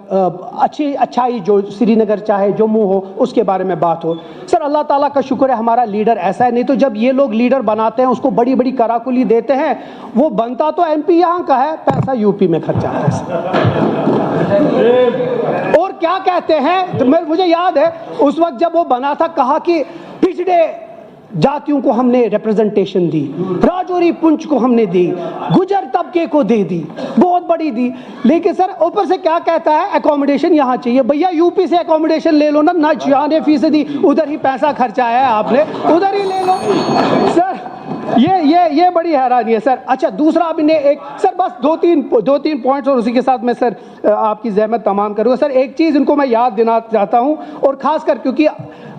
अच्छाई जो श्रीनगर चाहे जम्मू हो उसके बारे में बात हो। सर अल्लाह ताला का शुक्र है हमारा लीडर ऐसा है, नहीं तो जब ये लोग लीडर बनाते हैं उसको बड़ी बड़ी कराकुली देते हैं, वो बनता तो MP यहाँ का है, पैसा UP में खर्च जाता है। और क्या कहते हैं, तो मुझे याद है उस वक्त जब वो बना था, कहा कि पिछड़े जातियों को हमने रिप्रेजेंटेशन दी, राजौरी पुंछ को हमने दी, गुजर तबके को दे दी, बहुत बड़ी दी। लेकिन सर ऊपर से क्या कहता है, एकोमोडेशन यहाँ चाहिए। भैया यूपी से एकोमोडेशन ले लो ना, 96% उधर ही पैसा खर्चाया है आपने, उधर ही ले लो सर। ये बड़ी हैरानी है सर। अच्छा दूसरा आपने एक सर बस दो तीन पॉइंट्स और उसी के साथ मैं सर आपकी ज़हमत तमाम करूँगा। सर एक चीज़ इनको मैं याद देना चाहता हूँ, और ख़ासकर क्योंकि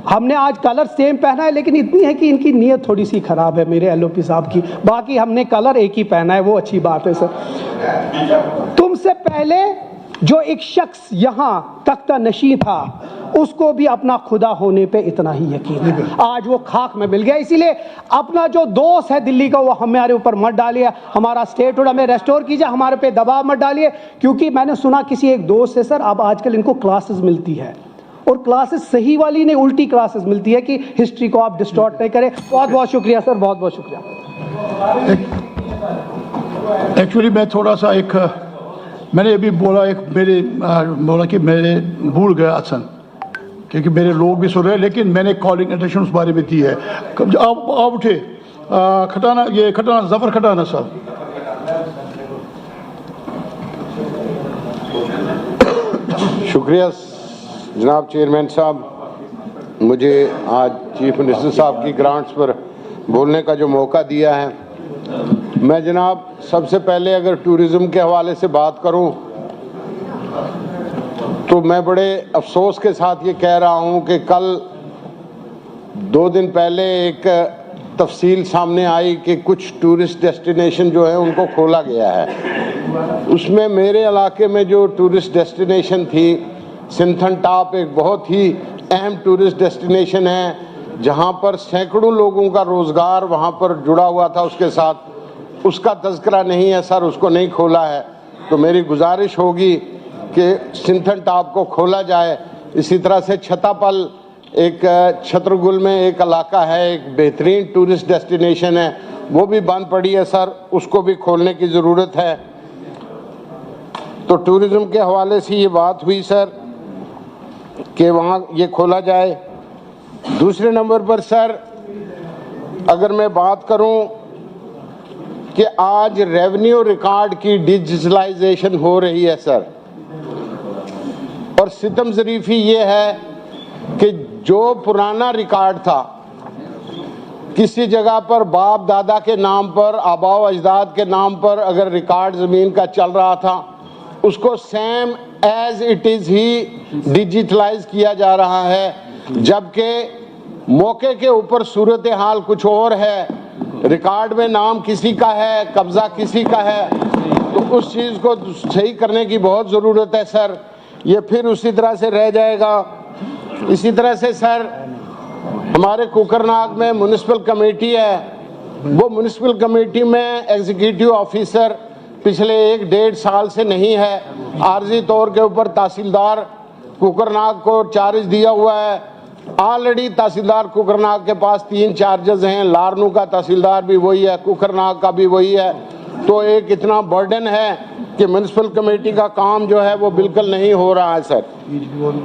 हमने आज कलर सेम पहना है, लेकिन इतनी है कि इनकी नीयत थोड़ी सी ख़राब है मेरे एलओपी साहब की, बाकी हमने कलर एक ही पहना है, वो अच्छी बात है सर। तुमसे पहले जो एक शख्स यहाँ तख्ता नशी था, उसको भी अपना खुदा होने पे इतना ही यकीन है, आज वो खाक में मिल गया। इसीलिए अपना जो दोस्त है दिल्ली का, वो हमारे ऊपर मत डालिए, हमारा स्टेटहुड हमें रेस्टोर कीजिए, हमारे पे दबाव मत डालिए। क्योंकि मैंने सुना किसी एक दोस्त से सर, अब आजकल इनको क्लासेस मिलती है, और क्लासेस सही वाली नहीं, उल्टी क्लासेस मिलती है कि हिस्ट्री को आप डिस्टॉर्ट नहीं करें। बहुत बहुत शुक्रिया सर, बहुत बहुत शुक्रिया। एक्चुअली मैं थोड़ा सा मैंने अभी बोला बोला कि मैंने भूल गया असन, क्योंकि मेरे लोग भी सुन रहे हैं, लेकिन मैंने कॉलिंग अटेंशन उस बारे में दी है। आप उठे, खटाना जफर खटाना साहब। शुक्रिया जनाब चेयरमैन साहब, मुझे आज चीफ मिनिस्टर साहब की ग्रांट्स पर बोलने का जो मौका दिया है। मैं जनाब सबसे पहले अगर टूरिज़्म के हवाले से बात करूं, तो मैं बड़े अफसोस के साथ ये कह रहा हूं कि कल 2 दिन पहले एक तफसील सामने आई कि कुछ टूरिस्ट डेस्टिनेशन जो है उनको खोला गया है। उसमें मेरे इलाके में जो टूरिस्ट डेस्टिनेशन थी, सिंथन टॉप एक बहुत ही अहम टूरिस्ट डेस्टिनेशन है, जहां पर सैकड़ों लोगों का रोज़गार वहां पर जुड़ा हुआ था उसके साथ, उसका तज़किरा नहीं है सर, उसको नहीं खोला है। तो मेरी गुजारिश होगी कि सिंथन टॉप को खोला जाए। इसी तरह से छतापल एक छतरगुल में एक इलाका है, एक बेहतरीन टूरिस्ट डेस्टिनेशन है, वो भी बंद पड़ी है सर, उसको भी खोलने की ज़रूरत है। तो टूरिज़्म के हवाले से ये बात हुई सर कि वहाँ ये खोला जाए। दूसरे नंबर पर सर अगर मैं बात करूँ कि आज रेवेन्यू रिकॉर्ड की डिजिटलाइजेशन हो रही है सर, और सितम ज़रीफ़ी ये है कि जो पुराना रिकॉर्ड था, किसी जगह पर बाप दादा के नाम पर, आबाओ अजदाद के नाम पर अगर रिकॉर्ड ज़मीन का चल रहा था, उसको सेम एज इट इज़ ही डिजिटलाइज किया जा रहा है, जबकि मौके के ऊपर सूरत हाल कुछ और है। रिकॉर्ड में नाम किसी का है, कब्ज़ा किसी का है, तो उस चीज़ को सही करने की बहुत ज़रूरत है सर। ये फिर उसी तरह से रह जाएगा। इसी तरह से सर हमारे कुकरनाग में म्युनिसिपल कमेटी है, वो म्युनिसिपल कमेटी में एग्जीक्यूटिव ऑफिसर पिछले 1-1.5 साल से नहीं है। आर्जी तौर के ऊपर तहसीलदार कुकरनाग को चार्ज दिया हुआ है। ऑलरेडी तहसीलदार कुकरनाग के पास 3 चार्जेस हैं, लारनू का तहसीलदार भी वही है, कुकरनाग का भी वही है। तो एक इतना बर्डन है कि म्युनिसिपल कमेटी का काम जो है वो बिल्कुल नहीं हो रहा है सर।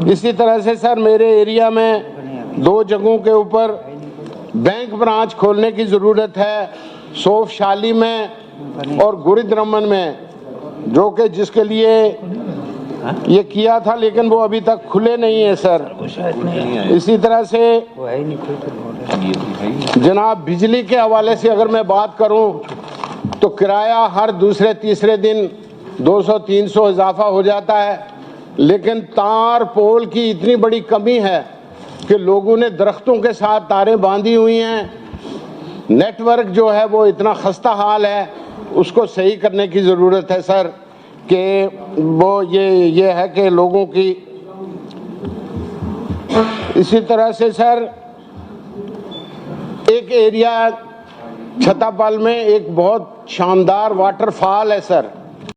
इसी तरह से सर मेरे एरिया में 2 जगहों के ऊपर बैंक ब्रांच खोलने की ज़रूरत है, सोफ शाली में और गुरुद्रमन में, जो कि जिसके लिए ये किया था लेकिन वो अभी तक खुले नहीं है सर। इसी तरह से जनाब बिजली के हवाले से अगर मैं बात करूं तो किराया हर दूसरे तीसरे दिन 200-300 इजाफा हो जाता है, लेकिन तार पोल की इतनी बड़ी कमी है कि लोगों ने दरख्तों के साथ तारें बांधी हुई हैं। नेटवर्क जो है वो इतना खस्ता हाल है, उसको सही करने की ज़रूरत है सर। कि वो ये है कि लोगों की। इसी तरह से सर एक एरिया छतापल में एक बहुत शानदार वाटरफॉल है सर,